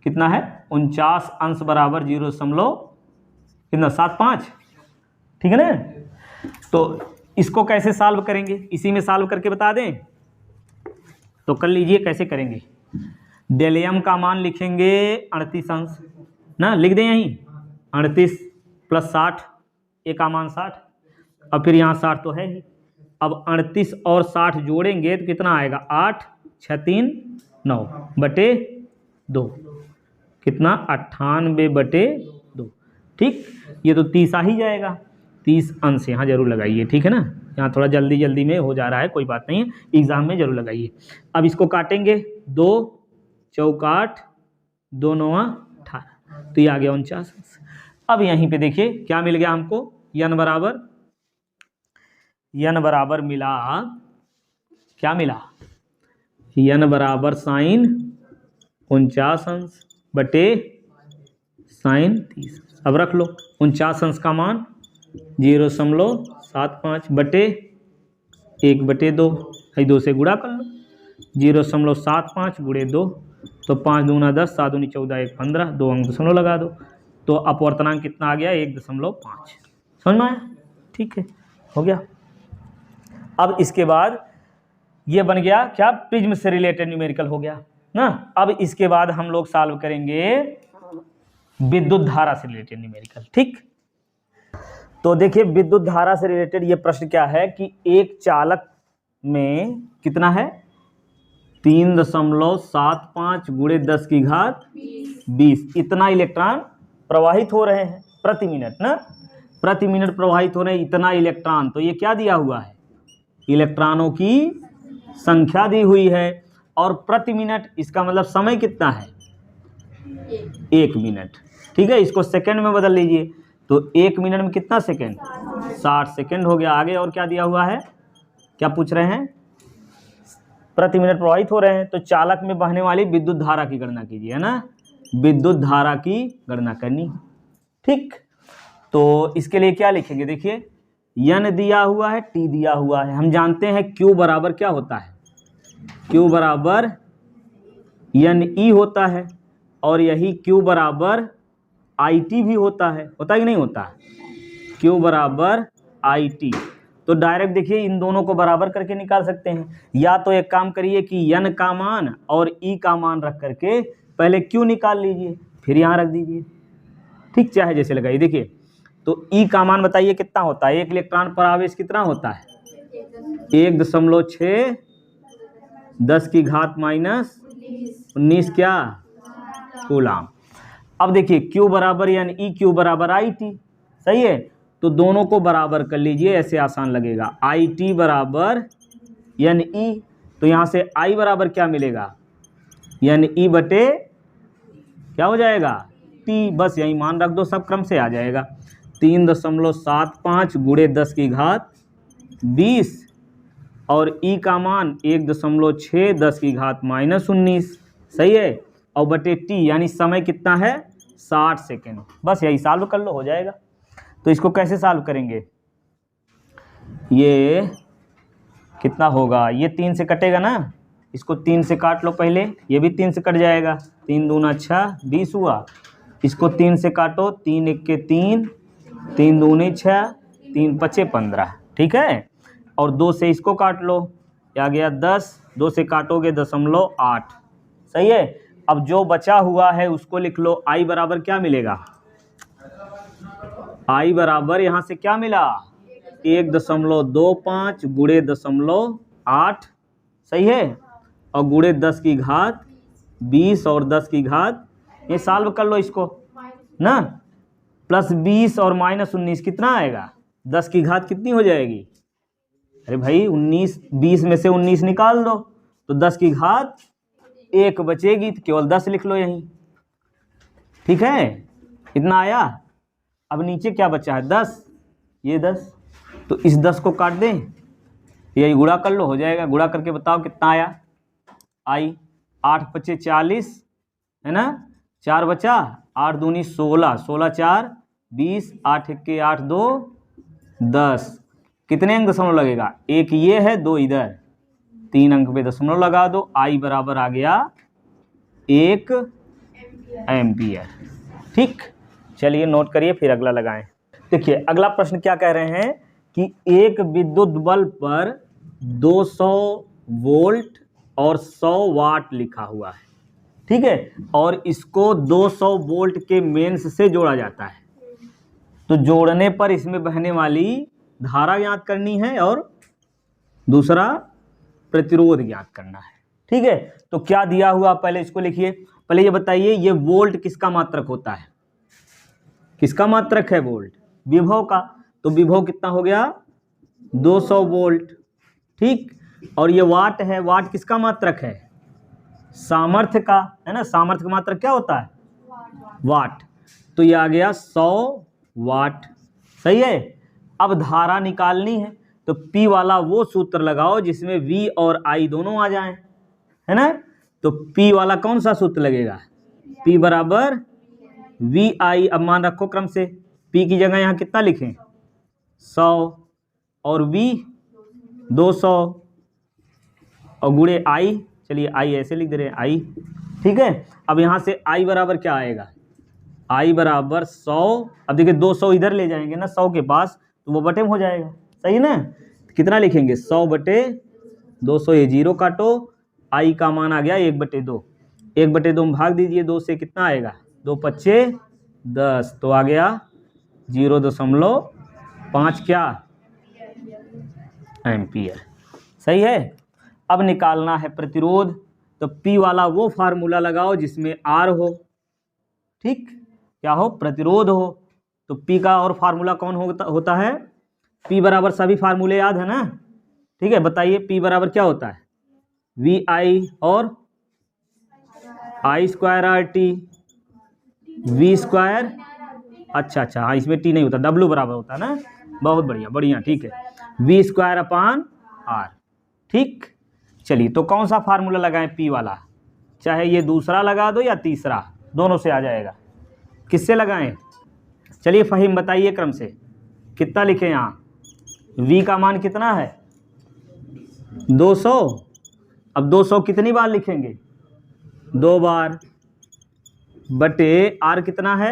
कितना है? 49 अंश बराबर 0.75, ठीक है ना। तो इसको कैसे सॉल्व करेंगे? इसी में सॉल्व करके बता दें तो कर लीजिए, कैसे करेंगे? डेल एम का मान लिखेंगे 38 अंश ना, लिख दें यहीं 38 प्लस 60, ए का मान 60, अब फिर यहाँ 60 तो है ही। अब 38 और 60 जोड़ेंगे तो कितना आएगा? 8 6 3 9 बटे 2, कितना? 98 बटे 2, ठीक। ये तो 30 आ ही जाएगा, 30 अंश यहाँ जरूर लगाइए, ठीक है ना। यहाँ थोड़ा जल्दी जल्दी में हो जा रहा है, कोई बात नहीं है, एग्जाम में जरूर लगाइए। अब इसको काटेंगे, 2 चौकाट 2 9 18, तो ये आ गया 49 अंश। अब यहीं पे देखिए क्या मिल गया हमको? n बराबर मिला क्या मिला, n बराबर साइन 49 अंश बटे साइन 30। अब रख लो 49 अंश का मान 0.75 बटे 1/2, 2 से गुणा कर लो 0.75 गुणे 2, तो 5 दूना 10, 7 दूनी 14, 1 15, 2 अंक दशमलव लगा दो, तो अपवर्तनांक कितना आ गया 1.5। समझ में आया? ठीक है, हो गया। अब इसके बाद ये बन गया क्या, प्रिज्म से रिलेटेड न्यूमेरिकल हो गया ना। अब इसके बाद हम लोग सॉल्व करेंगे विद्युत धारा से रिलेटेड न्यूमेरिकल। ठीक, तो देखिए विद्युत धारा से रिलेटेड ये प्रश्न क्या है कि एक चालक में कितना है 3.75 गुणे 10 की घात 20 इतना इलेक्ट्रॉन प्रवाहित हो रहे हैं प्रति मिनट ना, प्रति मिनट प्रवाहित हो रहे हैं इतना इलेक्ट्रॉन। तो ये क्या दिया हुआ है, इलेक्ट्रॉनों की संख्या दी हुई है, और प्रति मिनट इसका मतलब समय कितना है 1 मिनट। ठीक है, इसको सेकंड में बदल लीजिए, तो 1 मिनट में कितना सेकंड 60 सेकंड हो गया। आगे और क्या दिया हुआ है, क्या पूछ रहे हैं, प्रति मिनट प्रवाहित हो रहे हैं, तो चालक में बहने वाली विद्युत धारा की गणना कीजिए, है ना, विद्युत धारा की गणना करनी। ठीक, तो इसके लिए क्या लिखेंगे, देखिए n दिया हुआ है, t दिया हुआ है, हम जानते हैं q बराबर क्या होता है, q बराबर NE होता है, और यही q बराबर IT भी होता है कि नहीं होता है, q बराबर IT। तो डायरेक्ट देखिए इन दोनों को बराबर करके निकाल सकते हैं, या तो एक काम करिए कि n का मान और e का मान रख करके पहले q निकाल लीजिए, फिर यहाँ रख दीजिए। ठीक, चाहे जैसे लगाइए। देखिए तो e का मान बताइए कितना होता है, एक इलेक्ट्रॉन पर आवेश कितना होता है 1.6 10 की घात माइनस 19 क्या कूलाम। अब देखिए q बराबर यानी ई क्यू बराबर IT, सही है, तो दोनों को बराबर कर लीजिए, ऐसे आसान लगेगा। IT बराबर यानी ई, तो यहाँ से I बराबर क्या मिलेगा यानी ई बटे क्या हो जाएगा T, बस यही मान रख दो, सब क्रम से आ जाएगा। 3.75 गुणे 10 की घात 20 और ई का मान 1.6 10 की घात माइनस 19, सही है, और बटे टी यानी समय कितना है 60 सेकेंड। बस यही सॉल्व कर लो, हो जाएगा। तो इसको कैसे सॉल्व करेंगे, ये कितना होगा, ये 3 से कटेगा ना, इसको 3 से काट लो पहले, ये भी 3 से कट जाएगा, 3 दूना 6 20 हुआ, इसको 3 से काटो, 3 1 के 3, 3 दूनी 6, 3 5 15, ठीक है, और 2 से इसको काट लो, आ गया 10, 2 से काटोगे 0.8, सही है। अब जो बचा हुआ है उसको लिख लो, आई बराबर क्या मिलेगा, आई बराबर यहाँ से क्या मिला 1.25 गुणे 0.8, सही है, और गुणे 10 की घात 20 और 10 की घात, ये सॉल्व कर लो इसको ना, प्लस 20 और माइनस 19 कितना आएगा, 10 की घात कितनी हो जाएगी, अरे भाई 19, 20 में से 19 निकाल दो तो 10 की घात 1 बचेगी, तो केवल 10 लिख लो यहीं, ठीक है, इतना आया। अब नीचे क्या बचा है 10, ये 10, तो इस 10 को काट दें, यही गुणा कर लो, हो जाएगा, गुणा करके बताओ कितना आया, आई 8 5 40 है ना, 4 बचा, 8 दूनी 16, 16 4 20, 8 1 के 8 2 10, कितने अंक दशमलव लगेगा, एक ये है 2 इधर, 3 अंक पे दशमलव लगा दो, आई बराबर आ गया 1 एम्पियर। ठीक, चलिए नोट करिए, फिर अगला लगाएं। देखिए अगला प्रश्न क्या कह रहे हैं कि एक विद्युत बल्ब पर 200 वोल्ट और 100 वाट लिखा हुआ है, ठीक है, और इसको 200 वोल्ट के मेंस से जोड़ा जाता है, तो जोड़ने पर इसमें बहने वाली धारा ज्ञात करनी है और दूसरा प्रतिरोध ज्ञात करना है, ठीक है। तो क्या दिया हुआ, पहले इसको लिखिए, पहले ये बताइए ये वोल्ट किसका मात्रक होता है, किसका मात्रक है वोल्ट, विभव का, तो विभव कितना हो गया 200 वोल्ट, ठीक, और ये वाट है, वाट किसका मात्रक है, सामर्थ्य का, है ना, सामर्थ्य का मात्रक क्या होता है वाट, तो ये आ गया 100 वाट, सही है। अब धारा निकालनी है, तो P वाला वो सूत्र लगाओ जिसमें V और I दोनों आ जाएं, है ना। तो P वाला कौन सा सूत्र लगेगा, P बराबर VI। अब मान रखो क्रम से, P की जगह यहाँ कितना लिखें 100 और V 200 और गुणे I, चलिए I ऐसे लिख दे रहे हैं I, ठीक है। अब यहाँ से I बराबर क्या आएगा, I बराबर 100। अब देखिए 200 इधर ले जाएंगे ना 100 के पास, तो वो बटे में हो जाएगा, सही ना। कितना लिखेंगे 100 बटे 200, ये 0 काटो, I का मान आ गया 1/2। 1/2 में भाग दीजिए 2 से, कितना आएगा 2 पच्चे 10, तो आ गया 0.5 क्या एम्पियर, सही है। अब निकालना है प्रतिरोध, तो P वाला वो फार्मूला लगाओ जिसमें R हो, ठीक, क्या हो, प्रतिरोध हो। तो P का और फार्मूला कौन होता है, P बराबर सभी फार्मूले याद है ना, ठीक है। बताइए P बराबर क्या होता है, VI और I² RT V², अच्छा हाँ इसमें T नहीं होता, W बराबर होता है ना, बहुत बढ़िया, ठीक है, V²/R, ठीक। चलिए तो कौन सा फार्मूला लगाएं P वाला, चाहे ये दूसरा लगा दो या तीसरा, दोनों से आ जाएगा। किससे लगाएं, चलिए फ़हीम बताइए क्रम से, कितना लिखें यहाँ, V का मान कितना है 200। अब 200 कितनी बार लिखेंगे 2 बार, बटे R कितना है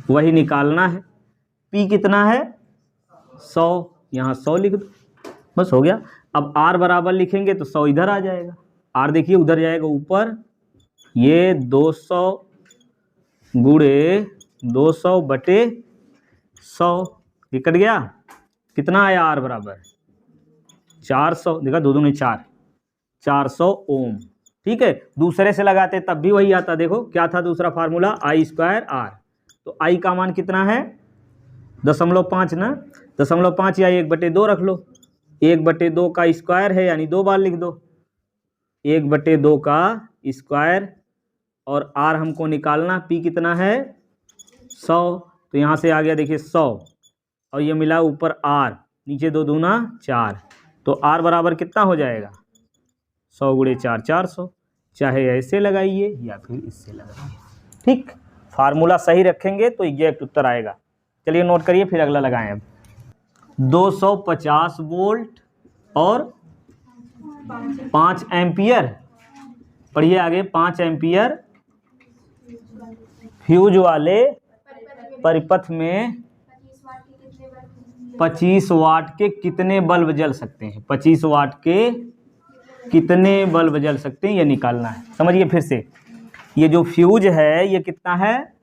वही निकालना है, P कितना है 100, यहाँ 100 लिख दो, बस हो गया। अब R बराबर लिखेंगे तो 100 इधर आ जाएगा, R देखिए उधर जाएगा ऊपर, ये 200 गुणे 200 बटे 100, ये कट गया, कितना आया R बराबर 400, देखा 2 दूनी 4, 400 ओम, ठीक है। दूसरे से लगाते तब भी वही आता, देखो क्या था दूसरा फार्मूला I²R, तो I का मान कितना है 0.5 ना, 0.5 या 1/2 रख लो, 1/2 का स्क्वायर है यानी 2 बार लिख दो, 1/2 का स्क्वायर, और R हमको निकालना, P कितना है 100, तो यहाँ से आ गया देखिए 100 और ये मिला ऊपर R, नीचे 2 दूना 4, तो R बराबर कितना हो जाएगा 100 गुणे 4 400, चाहे ऐसे लगाइए या फिर इससे लगाइए, ठीक। फार्मूला सही रखेंगे तो एग्जैक्ट उत्तर आएगा। चलिए नोट करिए, फिर अगला लगाएं। अब 250 वोल्ट और 5 एम्पियर, पढ़िए आगे, 5 एम्पियर फ्यूज वाले परिपथ में 25 वाट के कितने बल्ब जल सकते हैं, 25 वाट के कितने बल्ब जल सकते हैं, ये निकालना है। समझिए फिर से, ये जो फ्यूज है ये कितना है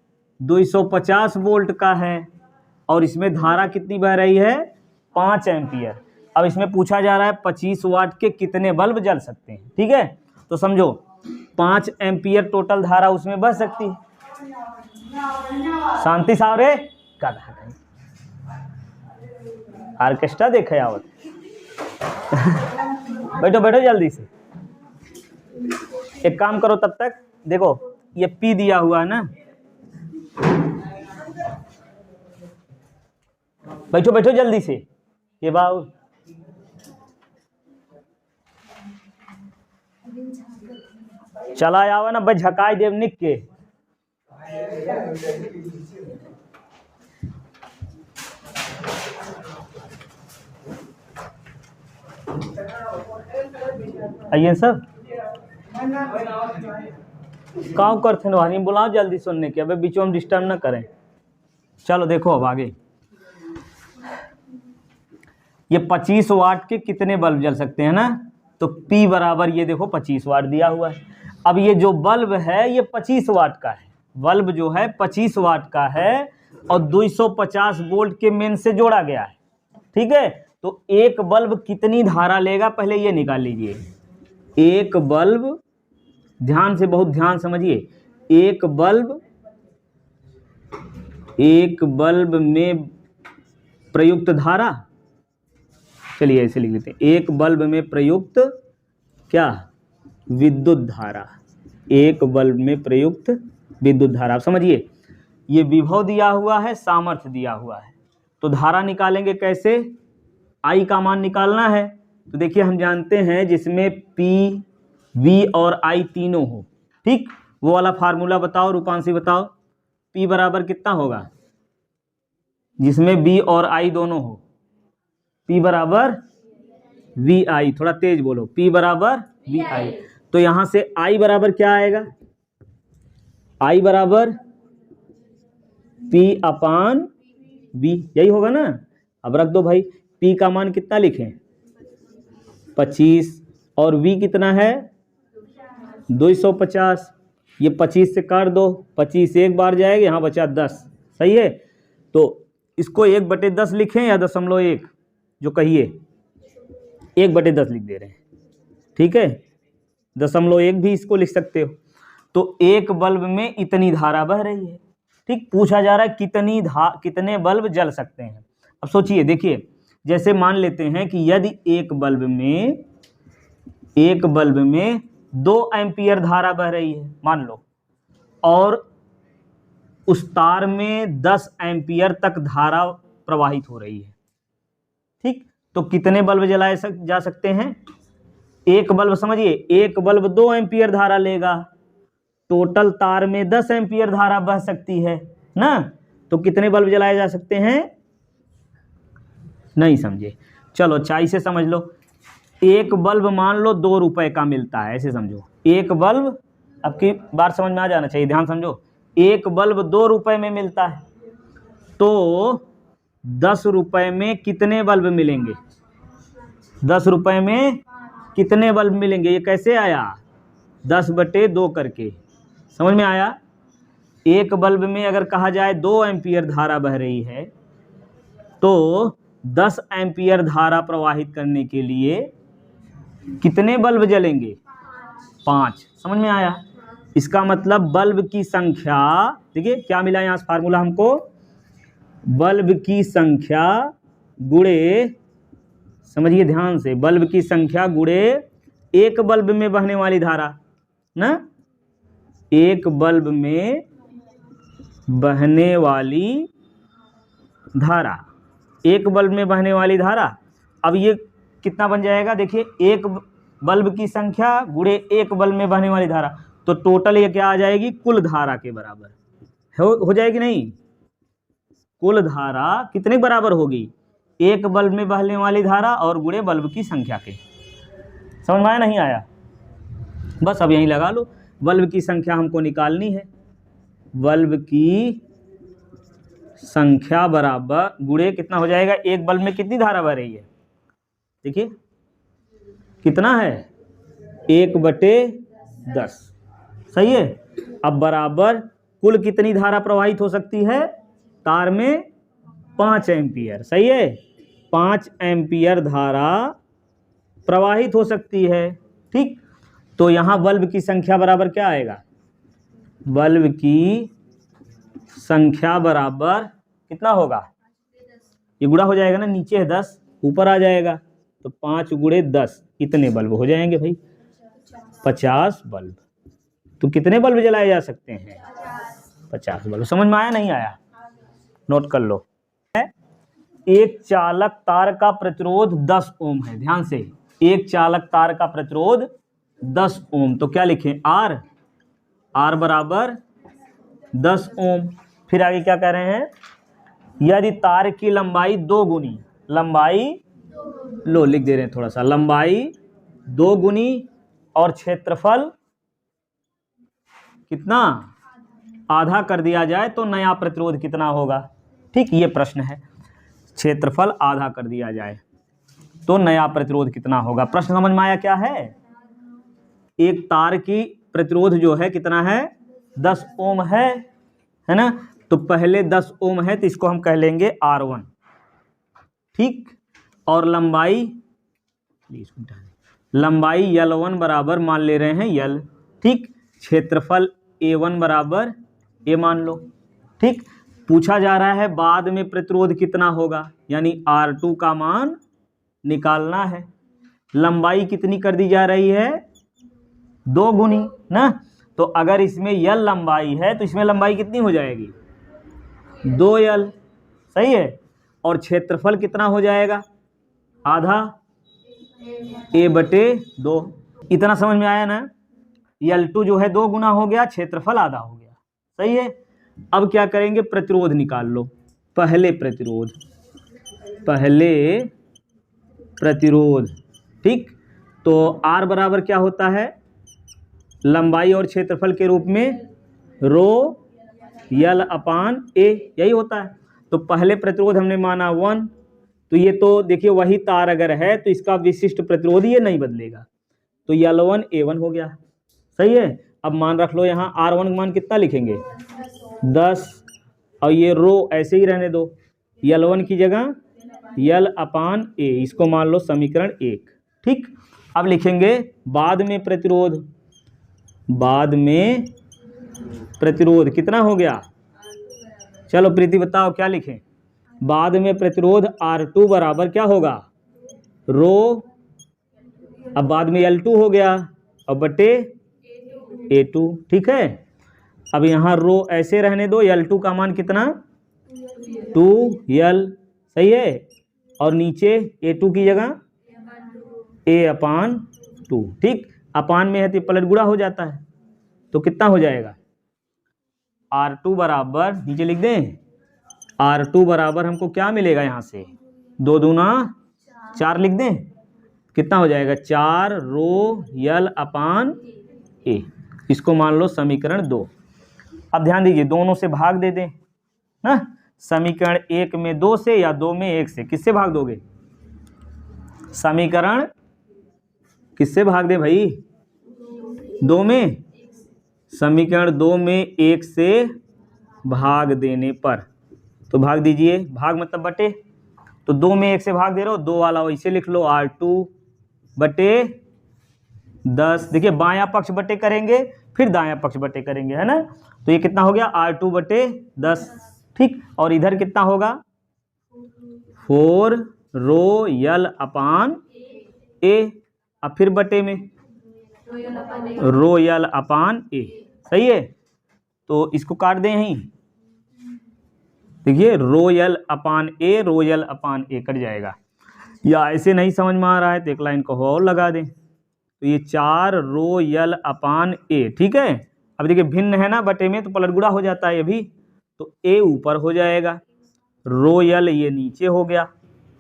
250 वोल्ट का है और इसमें धारा कितनी बह रही है 5 एम्पियर। अब इसमें पूछा जा रहा है 25 वाट के कितने बल्ब जल सकते हैं, ठीक है। तो समझो 5 एम्पियर टोटल धारा उसमें बह सकती है। शांति सावरे ऑर्केस्ट्रा देखे आवत बैठो बैठो जल्दी से, एक काम करो तब तक, देखो ये P दिया हुआ है ना, बैठो बैठो जल्दी से, ये बाबू चला आवा ना भाई, झकाई देव निक के। आइए सब काम करते हैं, बुलाओ जल्दी सुनने के, अबे बीच में डिस्टर्ब ना करें। चलो देखो अब आगे, ये 25 वाट के कितने बल्ब जल सकते हैं ना, तो P बराबर ये देखो 25 वाट दिया हुआ है। अब ये जो बल्ब है ये 25 वाट का है, बल्ब जो है 25 वाट का है और 250 वोल्ट के मेन से जोड़ा गया है, ठीक है। तो एक बल्ब कितनी धारा लेगा पहले ये निकाल लीजिए। एक बल्ब, ध्यान से, बहुत ध्यान समझिए, एक बल्ब में प्रयुक्त धारा, चलिए ऐसे लिख लेते हैं, एक बल्ब में प्रयुक्त क्या विद्युत धारा, एक बल्ब में प्रयुक्त विद्युत धारा। समझिए ये विभव दिया हुआ है, सामर्थ्य दिया हुआ है, तो धारा निकालेंगे कैसे, I का मान निकालना है। तो देखिए हम जानते हैं जिसमें P, V और I तीनों हो, ठीक, वो वाला फार्मूला बताओ रूपांशी, बताओ P बराबर कितना होगा जिसमें B और I दोनों हो। P बराबर VI, थोड़ा तेज बोलो, P बराबर VI। तो यहां से I बराबर क्या आएगा, I बराबर P अपान V, यही होगा ना। अब रख दो भाई, P का मान कितना लिखें 25 और V कितना है 250। ये 25 से काट दो, 25 एक बार जाएगा, यहाँ बचा 10, सही है। तो इसको 1/10 लिखें या 0.1, जो कहिए 1/10 लिख दे रहे हैं, ठीक है। 0.1 भी इसको लिख सकते हो। तो एक बल्ब में इतनी धारा बह रही है, ठीक। पूछा जा रहा है कितने बल्ब जल सकते हैं। अब सोचिए, देखिए जैसे मान लेते हैं कि यदि एक बल्ब में 2 एम्पियर धारा बह रही है मान लो, और उस तार में 10 एम्पियर तक धारा प्रवाहित हो रही है, ठीक। तो कितने बल्ब जलाए जा सकते हैं, एक बल्ब, समझिए एक बल्ब 2 एम्पियर धारा लेगा, टोटल तार में 10 एम्पियर धारा बह सकती है ना। तो कितने बल्ब जलाए जा सकते हैं, नहीं समझे, चलो अच्छा इसे समझ लो। एक बल्ब मान लो 2 रुपए का मिलता है, ऐसे समझो, एक बल्ब, अब की बार समझ में आ जाना चाहिए, ध्यान समझो, एक बल्ब 2 रुपए में मिलता है, तो 10 रुपए में कितने बल्ब मिलेंगे, 10 रुपए में कितने बल्ब मिलेंगे, ये कैसे आया 10/2 करके, समझ में आया। एक बल्ब में अगर कहा जाए 2 एम्पियर धारा बह रही है, तो 10 एम्पियर धारा प्रवाहित करने के लिए कितने बल्ब जलेंगे, 5, समझ में आया। इसका मतलब बल्ब की संख्या, देखिए क्या मिला यहाँ से फार्मूला हमको, बल्ब की संख्या गुणे, समझिए ध्यान से, बल्ब की संख्या गुणे एक बल्ब में बहने वाली धारा ना, एक बल्ब में बहने वाली धारा, एक बल्ब में बहने वाली धारा। अब ये कितना बन जाएगा, देखिए एक बल्ब की संख्या गुणे एक बल्ब में बहने वाली धारा, तो टोटल ये क्या आ जाएगी, कुल धारा के बराबर हो जाएगी, नहीं, कुल धारा कितने बराबर होगी, एक बल्ब में बहने वाली धारा और गुणे बल्ब की संख्या के। समझ में आया, नहीं आया, बस अब यहीं लगा लो। बल्ब की संख्या हमको निकालनी है, बल्ब की संख्या बराबर गुणे कितना हो जाएगा, एक बल्ब में कितनी धारा बह रही है, देखिए कितना है 1/10, सही है। अब बराबर कुल कितनी धारा प्रवाहित हो सकती है, तार में 5 एम्पियर, सही है, 5 एम्पियर धारा प्रवाहित हो सकती है, ठीक। तो यहाँ बल्ब की संख्या बराबर क्या आएगा, बल्ब की संख्या बराबर कितना होगा, ये गुणा हो जाएगा ना, नीचे है 10 ऊपर आ जाएगा, तो 5 गुणे 10 कितने बल्ब हो जाएंगे भाई, 50 बल्ब। तो कितने बल्ब जलाए जा सकते हैं, 50 बल्ब। समझ में आया, नहीं आया, नोट कर लो। एक चालक तार का प्रतिरोध 10 ओम है, ध्यान से, एक चालक तार का प्रतिरोध 10 ओम, तो क्या लिखें, R बराबर 10 ओम। फिर आगे क्या कह रहे हैं, यदि तार की लंबाई 2 गुनी, लंबाई लो लिख दे रहे हैं थोड़ा सा, लंबाई 2 गुनी और क्षेत्रफल कितना आधा कर दिया जाए तो नया प्रतिरोध कितना होगा, ठीक, ये प्रश्न है। क्षेत्रफल आधा कर दिया जाए तो नया प्रतिरोध कितना होगा। प्रश्न समझ में आया क्या है, एक तार की प्रतिरोध जो है कितना है 10 ओम है ना, तो पहले 10 ओम है तो इसको हम कह लेंगे R1, ठीक। और लंबाई L1 बराबर मान ले रहे हैं L, ठीक। क्षेत्रफल A1 बराबर A मान लो, ठीक। पूछा जा रहा है बाद में प्रतिरोध कितना होगा, यानी R2 का मान निकालना है। लंबाई कितनी कर दी जा रही है 2 गुनी ना, तो अगर इसमें L लंबाई है तो इसमें लंबाई कितनी हो जाएगी 2L, सही है। और क्षेत्रफल कितना हो जाएगा आधा a बटे 2। इतना समझ में आया ना। L2 जो है 2 गुना हो गया, क्षेत्रफल आधा हो गया। सही है। अब क्या करेंगे, प्रतिरोध निकाल लो। पहले प्रतिरोध ठीक। तो R बराबर क्या होता है, लंबाई और क्षेत्रफल के रूप में रो यल अपान ए, यही होता है। तो पहले प्रतिरोध हमने माना 1, तो ये तो देखिए वही तार अगर है तो इसका विशिष्ट प्रतिरोध ये नहीं बदलेगा, तो L1 A1 हो गया। सही है। अब मान रख लो यहाँ R1 मान कितना लिखेंगे 10, और ये रो ऐसे ही रहने दो, L1 की जगह यल अपान ए, इसको मान लो समीकरण 1। ठीक। अब लिखेंगे बाद में प्रतिरोध कितना हो गया। चलो प्रीति बताओ क्या लिखें। बाद में प्रतिरोध R2 बराबर क्या होगा, रो, अब बाद में L2 हो गया और बटे A2। ठीक है। अब यहाँ रो ऐसे रहने दो, L2 का मान कितना 2L। सही है। और नीचे A2 की जगह A अपान 2। ठीक। अपान में है तो पलट गुणा हो जाता है, तो कितना हो जाएगा R2 बराबर, नीचे लिख दें, R2 बराबर हमको क्या मिलेगा यहाँ से 2 दूना 4 लिख दें, कितना हो जाएगा 4 रो यल अपान ए। इसको मान लो समीकरण 2। अब ध्यान दीजिए दोनों से भाग दे दें ना। समीकरण 1 में 2 से या 2 में 1 से, किससे भाग दोगे, समीकरण किससे भाग दे भाई 2 में, समीकरण 2 में 1 से भाग देने पर, तो भाग दीजिए, भाग मतलब बटे, तो 2 में 1 से भाग दे रहे हो, 2 वाला वैसे लिख लो R2 बटे 10। देखिए बायां पक्ष बटे करेंगे फिर दायां पक्ष बटे करेंगे, है ना। तो ये कितना हो गया R2 बटे 10। ठीक। और इधर कितना होगा 4 रो यल अपान ए, अब फिर बटे में रो यल अपान ए। सही है। तो इसको काट दें यहीं, देखिए रो यल अपान ए, रो यल अपान ए कट जाएगा। या ऐसे नहीं समझ में आ रहा है तो एक लाइन को और लगा दें, तो ये 4 रो यल अपान ए। ठीक है। अब देखिए भिन्न है ना बटे में, तो पलट गुणा हो जाता है ये भी, तो ए ऊपर हो जाएगा, रो यल ये नीचे हो गया।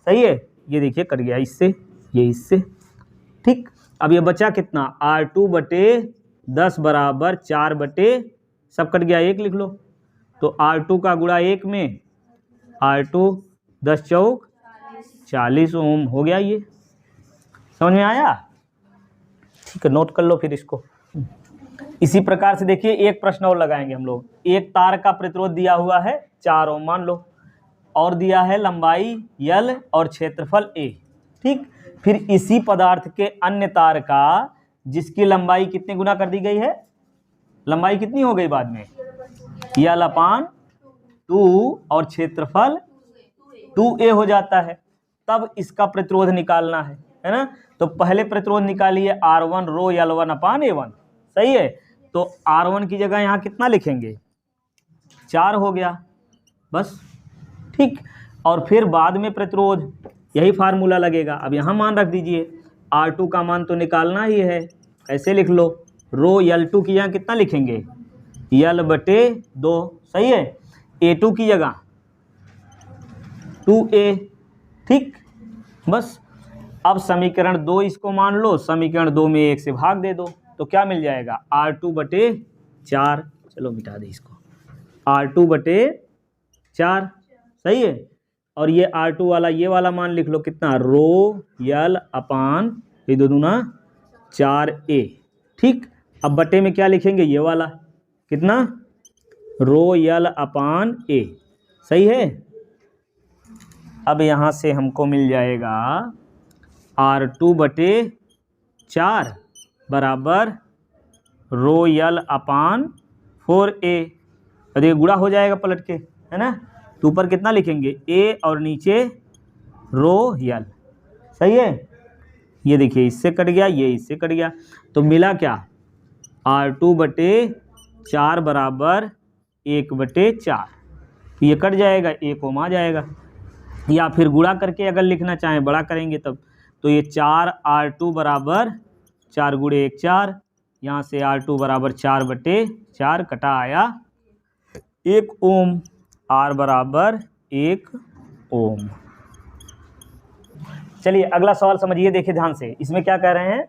सही है। ये देखिए कट गया इससे, ये इससे। ठीक। अब ये बचा कितना R2 बटे 10 बराबर 4 बटे, सब कट गया 1 लिख लो, तो R2 का गुणा 1 में R2 10 चौक 40 ओम हो गया। ये समझ में आया। ठीक है, नोट कर लो फिर इसको। इसी प्रकार से देखिए एक प्रश्न और लगाएंगे हम लोग। एक तार का प्रतिरोध दिया हुआ है 4 ओम मान लो, और दिया है लंबाई L और क्षेत्रफल A। ठीक। फिर इसी पदार्थ के अन्य तार का जिसकी लंबाई कितने गुना कर दी गई है, लंबाई कितनी हो गई बाद में L अपान 2 और क्षेत्रफल 2A हो जाता है, तब इसका प्रतिरोध निकालना है ना। तो पहले प्रतिरोध निकालिए R1 रो L1 अपान A1। सही है। तो R1 की जगह यहाँ कितना लिखेंगे 4 हो गया बस। ठीक। और फिर बाद में प्रतिरोध, यही फार्मूला लगेगा। अब यहाँ मान रख दीजिए, R2 का मान तो निकालना ही है, ऐसे लिख लो, रो L2 की यहाँ कितना लिखेंगे L बटे 2। सही है। A2 की जगह 2A। ठीक। बस। अब समीकरण 2 इसको मान लो, समीकरण 2 में 1 से भाग दे दो, तो क्या मिल जाएगा R2 बटे 4। चलो मिटा दे इसको, R2 बटे 4। सही है। और ये R2 वाला ये वाला मान लिख लो कितना रो L अपान ये 2 दूना 4A। ठीक। अब बटे में क्या लिखेंगे ये वाला कितना रो L अपान A। सही है। अब यहाँ से हमको मिल जाएगा R2 बटे 4 बराबर रो L अपान 4A। अरे गुणा हो जाएगा पलट के, है ना। तो ऊपर कितना लिखेंगे A और नीचे रो L। सही है। ये देखिए इससे कट गया, ये इससे कट गया, तो मिला क्या R2 बटे 4 बराबर 1 बटे 4। तो ये कट जाएगा, 1 ओम आ जाएगा। या फिर गुणा करके अगर लिखना चाहें बड़ा करेंगे तब, तो ये 4R2 बराबर 4 गुणे 1 4, यहाँ से R2 बराबर 4/4 कटा आया 1 ओम, R बराबर 1 ओम। चलिए अगला सवाल समझिए, देखिए ध्यान से। इसमें क्या कह रहे हैं,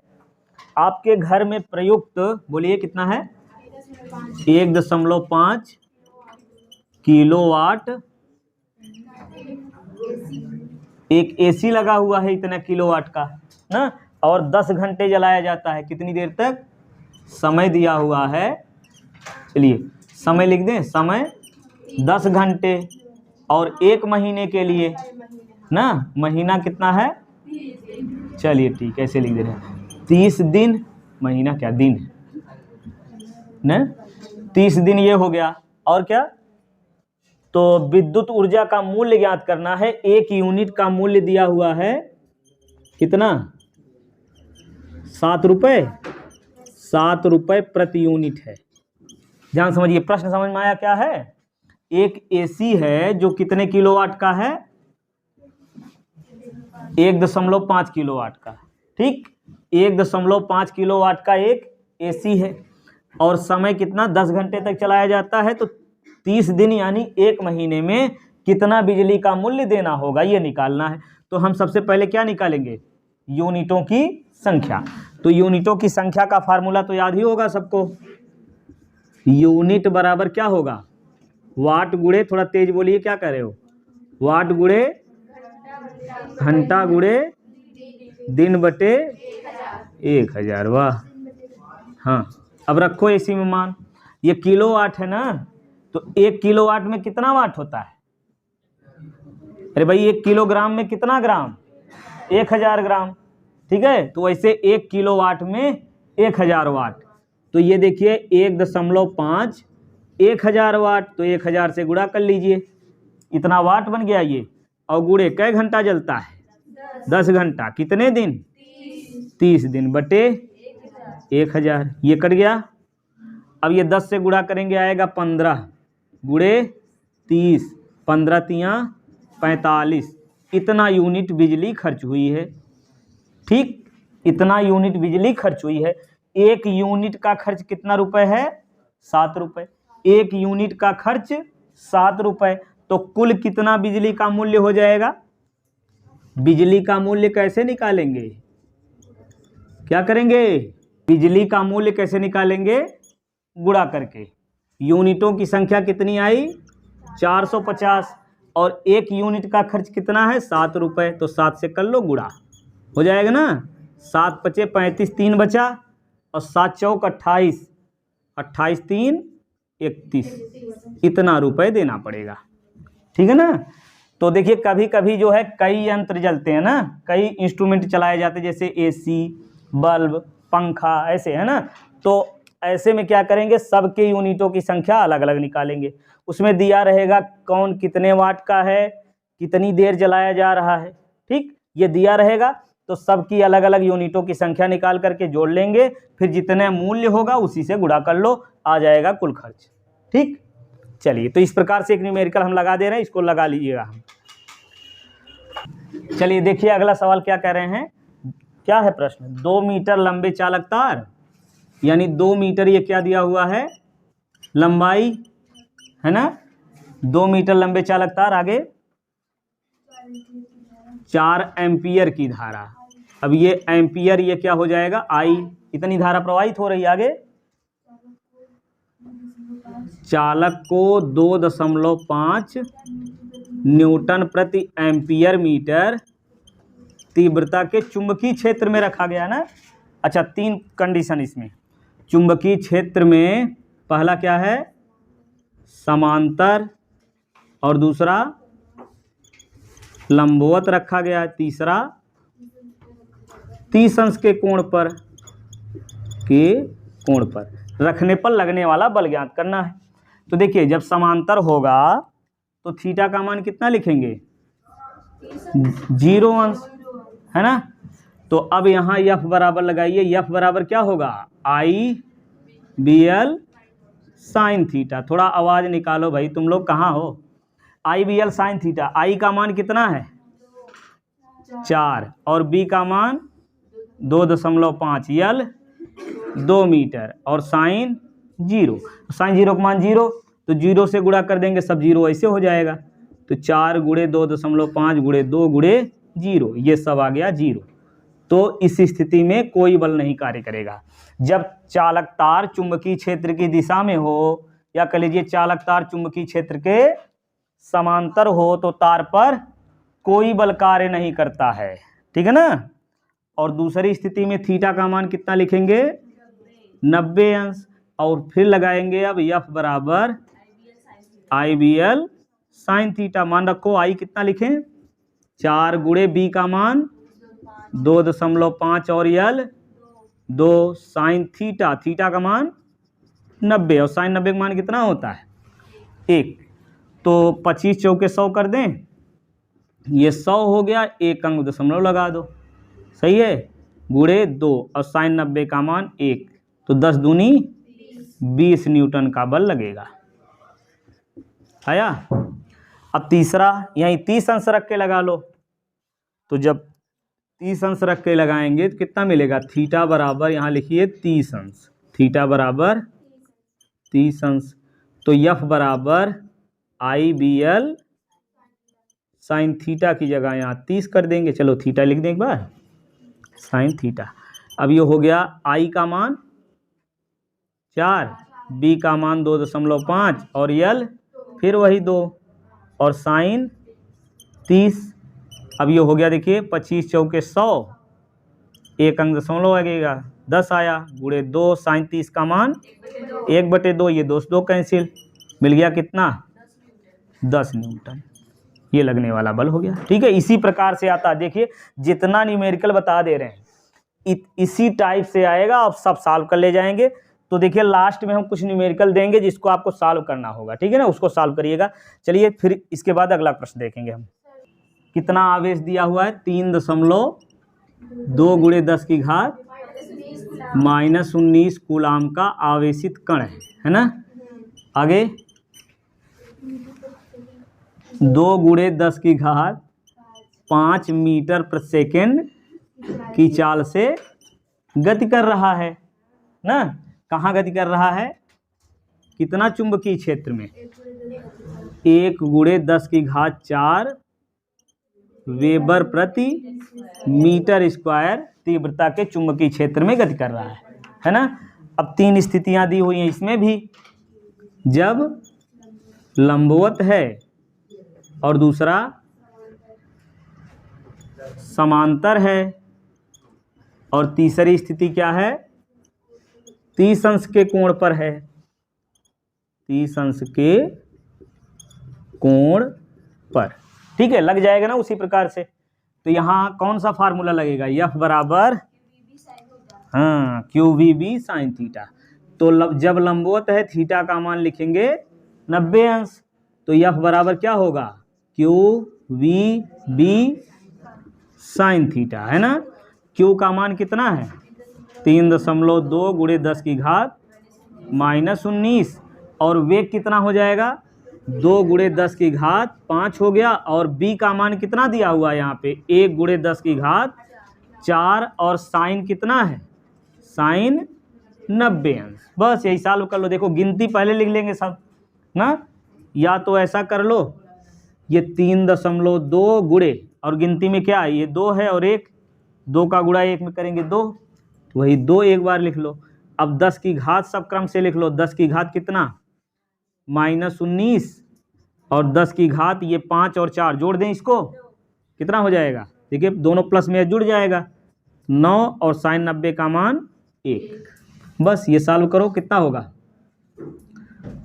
आपके घर में प्रयुक्त, बोलिए कितना है, 1.5 किलोवाट एक एसी लगा हुआ है इतना किलोवाट का ना, और 10 घंटे जलाया जाता है। कितनी देर तक? समय दिया हुआ है, चलिए समय लिख दें, समय 10 घंटे, और 1 महीने के लिए ना, महीना कितना है, चलिए ठीक है ऐसे लिख दे रहे हैं 30 दिन, महीना क्या दिन है ना, 30 दिन ये हो गया। और क्या, तो विद्युत ऊर्जा का मूल्य ज्ञात करना है। 1 यूनिट का मूल्य दिया हुआ है कितना, 7 रुपये, 7 रुपये प्रति यूनिट है। ध्यान समझिए, प्रश्न समझ में आया क्या है। एक एसी है जो कितने किलोवाट का है, 1.5 किलोवाट का, ठीक, 1.5 किलोवाट का एक एसी है, और समय कितना, 10 घंटे तक चलाया जाता है। तो 30 दिन यानी 1 महीने में कितना बिजली का मूल्य देना होगा, ये निकालना है। तो हम सबसे पहले क्या निकालेंगे, यूनिटों की संख्या। तो यूनिटों की संख्या का फार्मूला तो याद ही होगा सबको, यूनिट बराबर क्या होगा, वाट गुणे, थोड़ा तेज बोलिए, क्या कह रहे हो, वाट गुणे घंटा गुणे दिन बटे 1000। वाह, हाँ अब रखो इसी में मान, ये किलोवाट है ना, तो 1 किलोवाट में कितना वाट होता है, अरे भाई 1 किलोग्राम में कितना ग्राम, 1000 ग्राम, ठीक है। तो वैसे 1 किलोवाट में 1000 वाट, तो ये देखिए 1.5 1000 वाट, तो 1000 से गुणा कर लीजिए, इतना वाट बन गया ये। और गुणे कै घंटा जलता है, 10 घंटा, कितने दिन, 30 दिन बटे 1000, ये कट गया। अब ये 10 से गुणा करेंगे, आएगा 15 गुणे 30, 15 तियाँ 45, इतना यूनिट बिजली खर्च हुई है, ठीक, इतना यूनिट बिजली खर्च हुई है। 1 यूनिट का खर्च कितना रुपए है, 7 रुपये, 1 यूनिट का खर्च 7 रुपये, तो कुल कितना बिजली का मूल्य हो जाएगा। बिजली का मूल्य कैसे निकालेंगे, क्या करेंगे, बिजली का मूल्य कैसे निकालेंगे, गुणा करके। यूनिटों की संख्या कितनी आई, 450, और 1 यूनिट का खर्च कितना है, 7 रुपये, तो 7 से कर लो गुणा, हो जाएगा ना, 7 पचे 35, 3 बचा, और 7 चौक 28, 28 3 31, इतना रुपए देना पड़ेगा, ठीक है ना। तो देखिए कभी कभी जो है कई यंत्र जलते हैं ना, कई इंस्ट्रूमेंट चलाए जाते हैं, जैसे एसी, बल्ब, पंखा, ऐसे है ना। तो ऐसे में क्या करेंगे, सबके यूनिटों की संख्या अलग अलग निकालेंगे, उसमें दिया रहेगा कौन कितने वाट का है, कितनी देर जलाया जा रहा है, ठीक, ये दिया रहेगा। तो सबकी अलग अलग यूनिटों की संख्या निकाल करके जोड़ लेंगे, फिर जितने मूल्य होगा उसी से गुणा कर लो, आ जाएगा कुल खर्च, ठीक। चलिए, तो इस प्रकार से एक न्यूमेरिकल हम लगा दे रहे हैं, इसको लगा लीजिएगा हम। चलिए देखिए अगला सवाल क्या कह रहे हैं, क्या है प्रश्न, 2 मीटर लंबे चालक तार, यानी 2 मीटर ये क्या दिया हुआ है, लंबाई है ना, 2 मीटर लंबे चालक तार, आगे 4 एम्पियर की धारा। अब ये एम्पियर ये क्या हो जाएगा, आई, इतनी धारा प्रवाहित हो रही है। आगे चालक को 2.5 न्यूटन प्रति एम्पियर मीटर तीव्रता के चुंबकीय क्षेत्र में रखा गया ना। अच्छा, 3 कंडीशन इसमें, चुंबकीय क्षेत्र में पहला क्या है, समांतर, और दूसरा लंबवत रखा गया है, तीसरा 30 अंश के कोण पर रखने पर लगने वाला बल ज्ञात करना है। तो देखिए जब समांतर होगा तो थीटा का मान कितना लिखेंगे, 0 अंश, है ना। तो अब यहाँ एफ बराबर लगाइए, एफ बराबर क्या होगा, आई बी एल साइन थीटा। थोड़ा आवाज़ निकालो भाई, तुम लोग कहाँ हो। आई बी एल साइन थीटा, आई का मान कितना है 4 और बी का मान 2.5, यल 2 मीटर और साइन 0। साइन 0 का मान 0, तो 0 से गुणा कर देंगे, सब 0 ऐसे हो जाएगा। तो 4 गुणे 2.5 गुणे 2 गुणे 0, ये सब आ गया 0। तो इस स्थिति में कोई बल नहीं कार्य करेगा। जब चालक तार चुंबकीय क्षेत्र की दिशा में हो, या कह लीजिए चालक तार चुंबकीय क्षेत्र के समांतर हो, तो तार पर कोई बल कार्य नहीं करता है, ठीक है ना। और दूसरी स्थिति में थीटा का मान कितना लिखेंगे 90 अंश, और फिर लगाएंगे अब F बराबर आई बी एल साइन थीटा। मान रखो आई कितना लिखें 4 गुणे बी का मान 2.5 और यल 2 साइन थीटा, थीटा का मान 90 और साइन 90 का मान कितना होता है 1। तो 25 चौके 100 कर दें, ये 100 हो गया, 1 अंक दशमलव लगा दो, सही है, गुणे 2 और साइन 90 का मान 1, तो 10 दूनी 20 न्यूटन का बल लगेगा। आया। अब तीसरा, यहीं 30 अंश रख के लगा लो। तो जब 30 अंश रख के लगाएंगे तो कितना मिलेगा, थीटा बराबर यहाँ लिखिए 30 अंश, थीटा बराबर 30 अंश। तो F बराबर आई बी एल साइन थीटा की जगह यहाँ 30 कर देंगे। चलो थीटा लिख दें एक बार, साइन थीटा। अब ये हो गया आई का मान 4, बी का मान 2.5 और यल फिर वही 2 और साइन 30। अब ये हो गया, देखिए 25 चौके 100, 1 अंक दशमलव लगेगा, 10 आया, गुणे 2 साइन 30 का मान 1/2, ये 2 कैंसिल, मिल गया कितना 10 न्यूटन। ये लगने वाला बल हो गया, ठीक है। इसी प्रकार से आता है, देखिए जितना न्यूमेरिकल बता दे रहे हैं इसी टाइप से आएगा, आप सब सॉल्व कर ले जाएंगे। तो देखिए लास्ट में हम कुछ न्यूमेरिकल देंगे जिसको आपको सॉल्व करना होगा, ठीक है ना, उसको सॉल्व करिएगा। चलिए फिर इसके बाद अगला प्रश्न देखेंगे हम। कितना आवेश दिया हुआ है 3.2 गुणे 10 की घात -19 कूलाम का आवेशित कण है ना। आगे 2 गुणे 10 की घात 5 मीटर प्रति सेकेंड की चाल से गति कर रहा है ना। कहाँ गति कर रहा है, कितना चुंबकीय क्षेत्र में, 1 गुणे 10 की घात 4 वेबर प्रति मीटर स्क्वायर तीव्रता के चुंबकीय क्षेत्र में गति कर रहा है ना। अब 3 स्थितियां दी हुई हैं इसमें भी, जब लंबवत है और दूसरा समांतर है, और तीसरी स्थिति क्या है 30 अंश के कोण पर है, 30 अंश के कोण पर, ठीक है, लग जाएगा ना उसी प्रकार से। तो यहाँ कौन सा फार्मूला लगेगा, F बराबर हाँ QVB साइन थीटा। तो जब लंबवत है थीटा का मान लिखेंगे 90 अंश, तो F बराबर क्या होगा QVB साइन थीटा, है ना। Q का मान कितना है 3.2 गुणे 10 की घात -19, और वेग कितना हो जाएगा 2 गुणे 10 की घात 5 हो गया, और B का मान कितना दिया हुआ है यहाँ पे 1 गुणे 10 की घात 4, और साइन कितना है साइन 90 अंश। बस यही सॉल्व कर लो। देखो गिनती पहले लिख लेंगे सब ना, या तो ऐसा कर लो, ये 3.2 गुणे, और गिनती में क्या है ये 2 है और 1, 2 का गुणा 1 में करेंगे 2, वही 2 एक बार लिख लो। अब 10 की घात सब क्रम से लिख लो, 10 की घात कितना -19, और 10 की घात ये 5 और 4 जोड़ दें, इसको कितना हो जाएगा, देखिए दोनों प्लस में जुड़ जाएगा 9, और साइन 90 का मान 1। बस ये सॉल्व करो, कितना होगा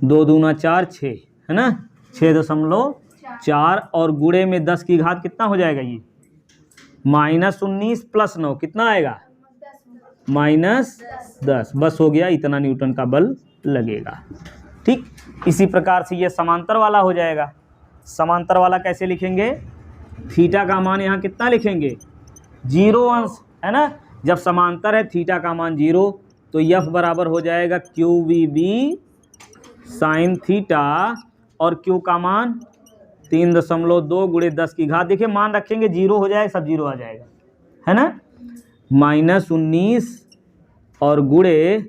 2 दूना 4 6, है ना, 6.4, और गुणे में 10 की घात कितना हो जाएगा ये -19 + 9 कितना आएगा -10। बस हो गया, इतना न्यूटन का बल लगेगा, ठीक। इसी प्रकार से ये समांतर वाला हो जाएगा। समांतर वाला कैसे लिखेंगे, थीटा का मान यहाँ कितना लिखेंगे 0 अंश, है ना। जब समांतर है थीटा का मान 0, तो F बराबर हो जाएगा QVB साइन थीटा, और Q का मान 3.2 गुणे 10 की घात, देखिए मान रखेंगे 0 हो जाएगा, सब 0 आ जाएगा, है ना, -19 और गुणे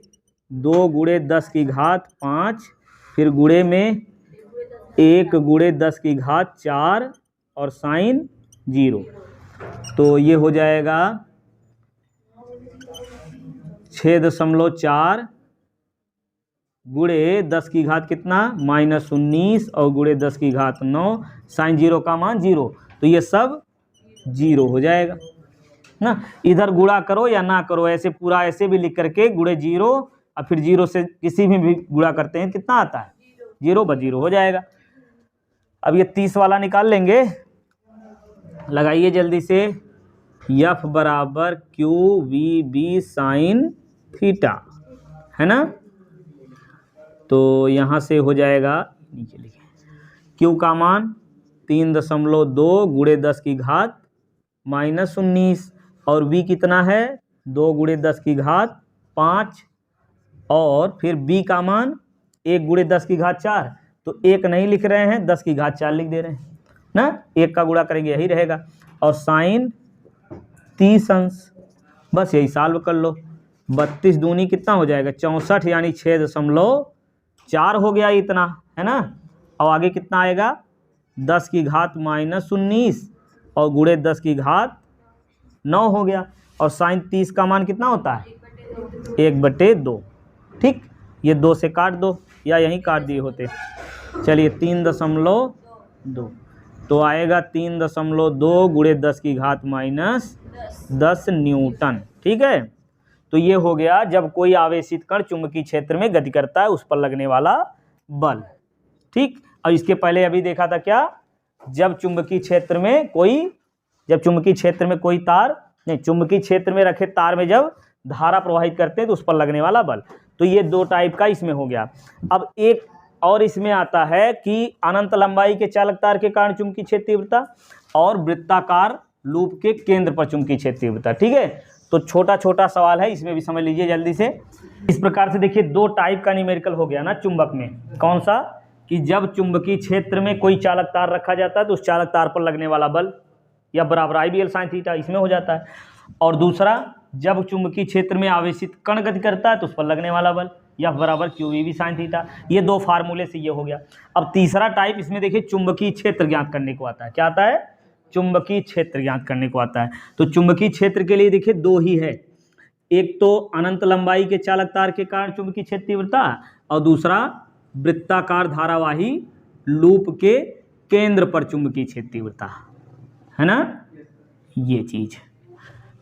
2 गुणे 10 की घात 5, फिर गुणे में 1 गुणे 10 की घात 4 और साइन 0, तो ये हो जाएगा 6.4 गुणे 10 की घात कितना, -19 और गुणे 10 की घात 9, साइन 0 का मान 0, तो ये सब 0 हो जाएगा ना। इधर गुणा करो या ना करो, ऐसे पूरा ऐसे भी लिख करके गुणे 0 और फिर 0 से किसी भी गुणा करते हैं कितना आता है, 0, बस 0 हो जाएगा। अब ये 30 वाला निकाल लेंगे, लगाइए जल्दी से, F बराबर QVB साइन थीटा, है ना, तो यहाँ से हो जाएगा, नीचे लिखे Q का मान 3.2 गुणे 10 की घात -19 और V कितना है 2 गुणे 10 की घात 5 और फिर B का मान 1 गुणे 10 की घात 4, तो 1 नहीं लिख रहे हैं, 10 की घात 4 लिख दे रहे हैं ना, 1 का गुणा करेंगे यही रहेगा, और साइन 30 अंश, बस यही सॉल्व कर लो। 32 दूनी कितना हो जाएगा 64, यानी 6.4 हो गया इतना, है ना, और आगे कितना आएगा 10 की घात -19 और गुणे 10 की घात 9 हो गया, और साइन 30 का मान कितना होता है 1/2, ठीक, ये 2 से काट दो या यहीं काट दिए होते, चलिए 3.2, तो आएगा 3.2 गुणे 10 की घात -10 न्यूटन, ठीक है। तो ये हो गया जब कोई आवेशित कण चुंबकीय क्षेत्र में गति करता है उस पर लगने वाला बल, ठीक। और इसके पहले अभी देखा था क्या, जब चुंबकीय क्षेत्र में कोई तार नहीं, चुंबकीय क्षेत्र में रखे तार में जब धारा प्रवाहित करते हैं तो उस पर लगने वाला बल, तो ये 2 टाइप का इसमें हो गया। अब एक और इसमें आता है कि अनंत लंबाई के चालक तार के कारण चुंबकीय क्षेत्र तीव्रता और वृत्ताकार लूप के केंद्र पर चुंबकीय क्षेत्र तीव्रता, ठीक है। तो छोटा छोटा सवाल है, इसमें भी समझ लीजिए जल्दी से। इस प्रकार से देखिए 2 टाइप का न्यूमेरिकल हो गया ना चुंबक में, कौन सा, कि जब चुंबकीय क्षेत्र में कोई चालक तार रखा जाता है तो उस चालक तार पर लगने वाला बल या बराबर IBL साइन थीटा इसमें हो जाता है, और दूसरा जब चुंबकीय क्षेत्र में आवेशित कण गति करता है तो उस पर लगने वाला बल या बराबर QVB साइन थीटा, ये 2 फार्मूले से ये हो गया। अब तीसरा टाइप इसमें देखिए चुंबकीय क्षेत्र ज्ञात करने को आता है, क्या आता है, चुंबकीय क्षेत्र ज्ञात करने को आता है। तो चुंबकीय क्षेत्र के लिए देखिए 2 ही है, एक तो अनंत लंबाई के चालक तार के कारण चुंबकीय क्षेत्र तीव्रता और दूसरा वृत्ताकार धारावाही लूप के केंद्र पर चुंबकीय क्षेत्र तीव्रता, है ना, ये चीज।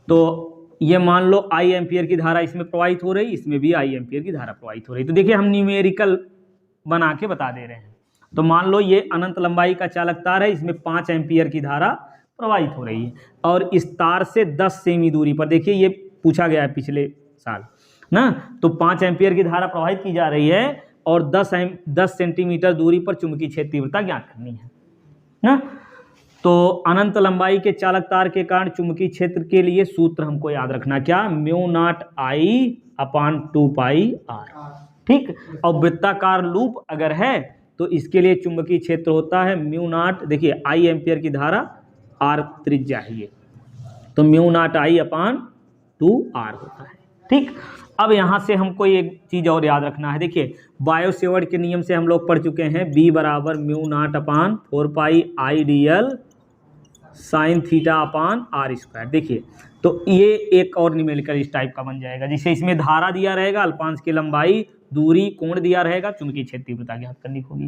तो ये मान लो I एम्पियर की धारा इसमें प्रवाहित हो रही, इसमें भी I एम्पियर की धारा प्रवाहित हो रही, तो देखिए हम न्यूमेरिकल बना के बता दे रहे हैं। तो मान लो ये अनंत लंबाई का चालक तार है, इसमें 5 एम्पियर की धारा प्रवाहित हो रही है, और इस तार से 10 सेमी दूरी पर, देखिए ये पूछा गया है पिछले साल ना, तो 5 एम्पियर की धारा प्रवाहित की जा रही है और 10 सेंटीमीटर दूरी पर चुंबकीय क्षेत्र तीव्रता ज्ञात करनी है ना। तो अनंत लंबाई के चालक तार के कारण चुंबकीय क्षेत्र के लिए सूत्र हमको याद रखना, क्या, μ0I/2πr, ठीक। और वृत्ताकार लूप अगर है तो इसके लिए चुंबकीय क्षेत्र होता है μ0, देखिए I एम्पियर की धारा, R त्रिज्या है ये, तो μ0I/2r होता है, ठीक। अब यहाँ से हमको एक चीज़ और याद रखना है, देखिए बायो सेवर्ट के नियम से हम लोग पढ़ चुके हैं, B बराबर μ0/4πIdl साइन थीटा/r², देखिए तो ये एक और न्यूमेरिकल इस टाइप का बन जाएगा, जिसे इसमें धारा दिया रहेगा, अल्पांश की लंबाई, दूरी, कोण दिया रहेगा, चुंबकीय क्षेत्र तीव्रता ज्ञात करनी होगी,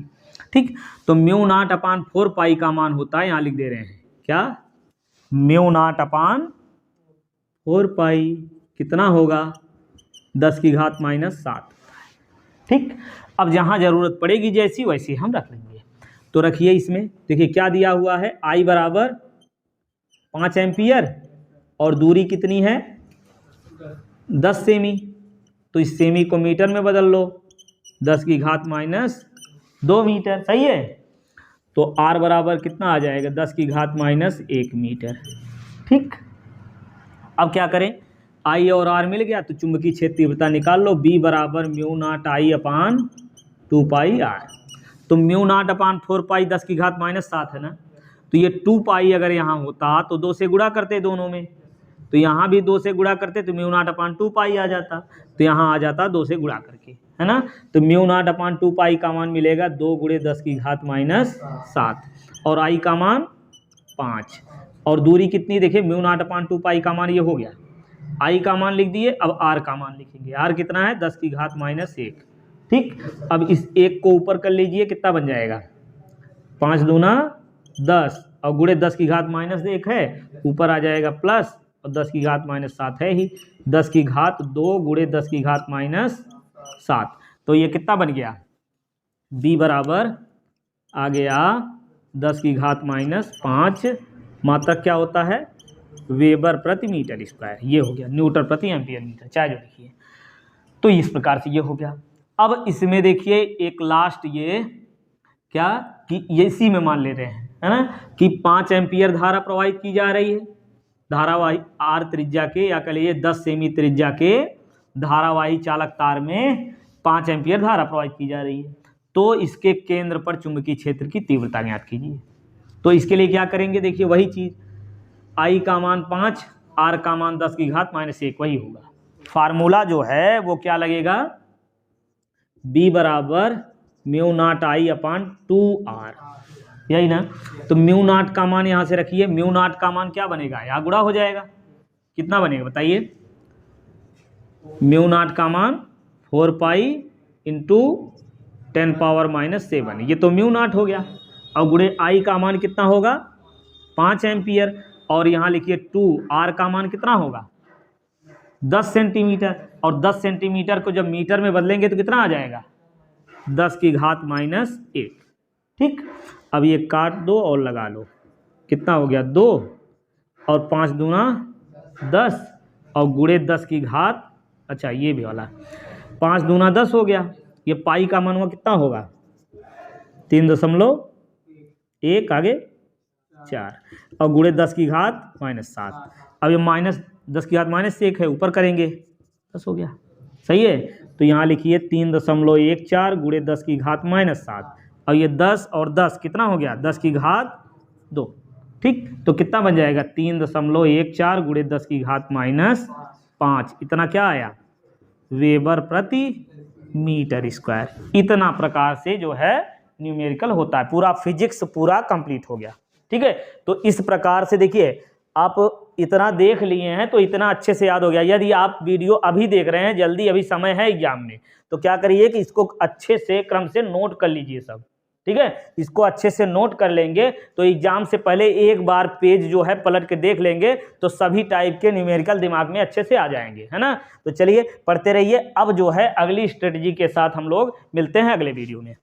ठीक। तो μ0/4π का मान होता है, यहाँ लिख दे रहे हैं क्या, μ0/4π कितना होगा 10 की घात -7, ठीक। अब जहाँ जरूरत पड़ेगी जैसी वैसी हम रख लेंगे, तो रखिए इसमें, देखिए क्या दिया हुआ है, I बराबर 5 एम्पियर और दूरी कितनी है 10 सेमी, तो इस सेमी को मीटर में बदल लो, 10 की घात -2 मीटर, सही है। तो R बराबर कितना आ जाएगा 10 की घात -1 मीटर, ठीक। अब क्या करें, I और R मिल गया तो चुंबकीय क्षेत्र तीव्रता निकाल लो, B बराबर μ0I/2πr। तो म्यू नॉट अपान 4 पाई 10 की घात -7 है ना, तो ये 2 पाई अगर यहाँ होता तो 2 से गुणा करते दोनों में, तो यहाँ भी 2 से गुणा करते तो म्यू नॉट अपान 2 पाई आ जाता, तो यहाँ आ जाता 2 से गुणा करके, है ना। तो म्यू नॉट अपान 2 पाई का मान मिलेगा 2 गुणे 10 की घात -7 और आई का मान 5 और दूरी कितनी देखिए, म्यू नॉट अपान 2 पाई का मान ये हो गया, आई का मान लिख दिए। अब आर का मान लिखेंगे, आर कितना है 10 की घात -1, ठीक। अब इस एक को ऊपर कर लीजिए, कितना बन जाएगा 5 दूना 10 और गुणे 10 की घात -1 है, ऊपर आ जाएगा प्लस और 10 की घात -7 है ही, 10 की घात 2 गुणे 10 की घात -7, तो ये कितना बन गया, b बराबर आ गया 10 की घात -5 मात्रक क्या होता है, वेबर प्रति मीटर स्क्वायर, ये हो गया न्यूटन प्रति एम्पियर मीटर, चाहे जो लिखिए। तो इस प्रकार से ये हो गया। अब इसमें देखिए एक लास्ट ये क्या कि ये इसी में मान ले रहे हैं, है ना, कि 5 एम्पियर धारा प्रवाहित की जा रही है, धारावाही आर त्रिज्या के या कह लीजिए 10 सेमी त्रिज्या के धारावाही चालक तार में 5 एम्पियर धारा प्रवाहित की जा रही है। तो इसके केंद्र पर चुंबकीय क्षेत्र की तीव्रता ज्ञात कीजिए। तो इसके लिए क्या करेंगे, देखिए वही चीज, आई का मान 5, आर का मान 10 की घात -1, वही होगा। फार्मूला जो है वो क्या लगेगा, b बराबर mu not I upon 2r, यही ना। तो म्यू नॉट का मान यहाँ से रखिए, म्यू नॉट का मान क्या बनेगा, यहाँ गुणा हो जाएगा, कितना बनेगा बताइए, म्यू नॉट का मान 4 पाई इंटू 10 पावर -7, ये तो म्यू नॉट हो गया। और गुणे आई का मान कितना होगा 5 एम्पियर और यहाँ लिखिए 2, आर का मान कितना होगा 10 सेंटीमीटर, और 10 सेंटीमीटर को जब मीटर में बदलेंगे तो कितना आ जाएगा 10 की घात -1, ठीक। अब ये काट दो और लगा लो, कितना हो गया 2 और 5 दूना 10 और गुणे 10 की घात, अच्छा ये भी वाला 5 दूना 10 हो गया, ये पाई का मान कितना होगा 3.1 आगे 4 और गुणे 10 की घात -7। अब ये -10 की घात -1 है, ऊपर करेंगे 10 हो गया, सही है। तो यहाँ लिखिए 3.14 गुणे 10 की घात -7 और ये 10 और 10 कितना हो गया 10 की घात 2, ठीक। तो कितना बन जाएगा 3.14 गुणे 10 की घात -5, इतना क्या आया वेबर प्रति मीटर स्क्वायर। इतना प्रकार से जो है न्यूमेरिकल होता है, पूरा फिजिक्स पूरा कंप्लीट हो गया, ठीक है। तो इस प्रकार से देखिए आप इतना देख लिए हैं तो इतना अच्छे से याद हो गया। यदि आप वीडियो अभी देख रहे हैं, जल्दी अभी समय है एग्जाम में, तो क्या करिए कि इसको अच्छे से क्रम से नोट कर लीजिए सब, ठीक है। इसको अच्छे से नोट कर लेंगे तो एग्जाम से पहले एक बार पेज जो है पलट के देख लेंगे तो सभी टाइप के न्यूमेरिकल दिमाग में अच्छे से आ जाएंगे, है ना। तो चलिए पढ़ते रहिए। अब जो है अगली स्ट्रेटजी के साथ हम लोग मिलते हैं अगले वीडियो में।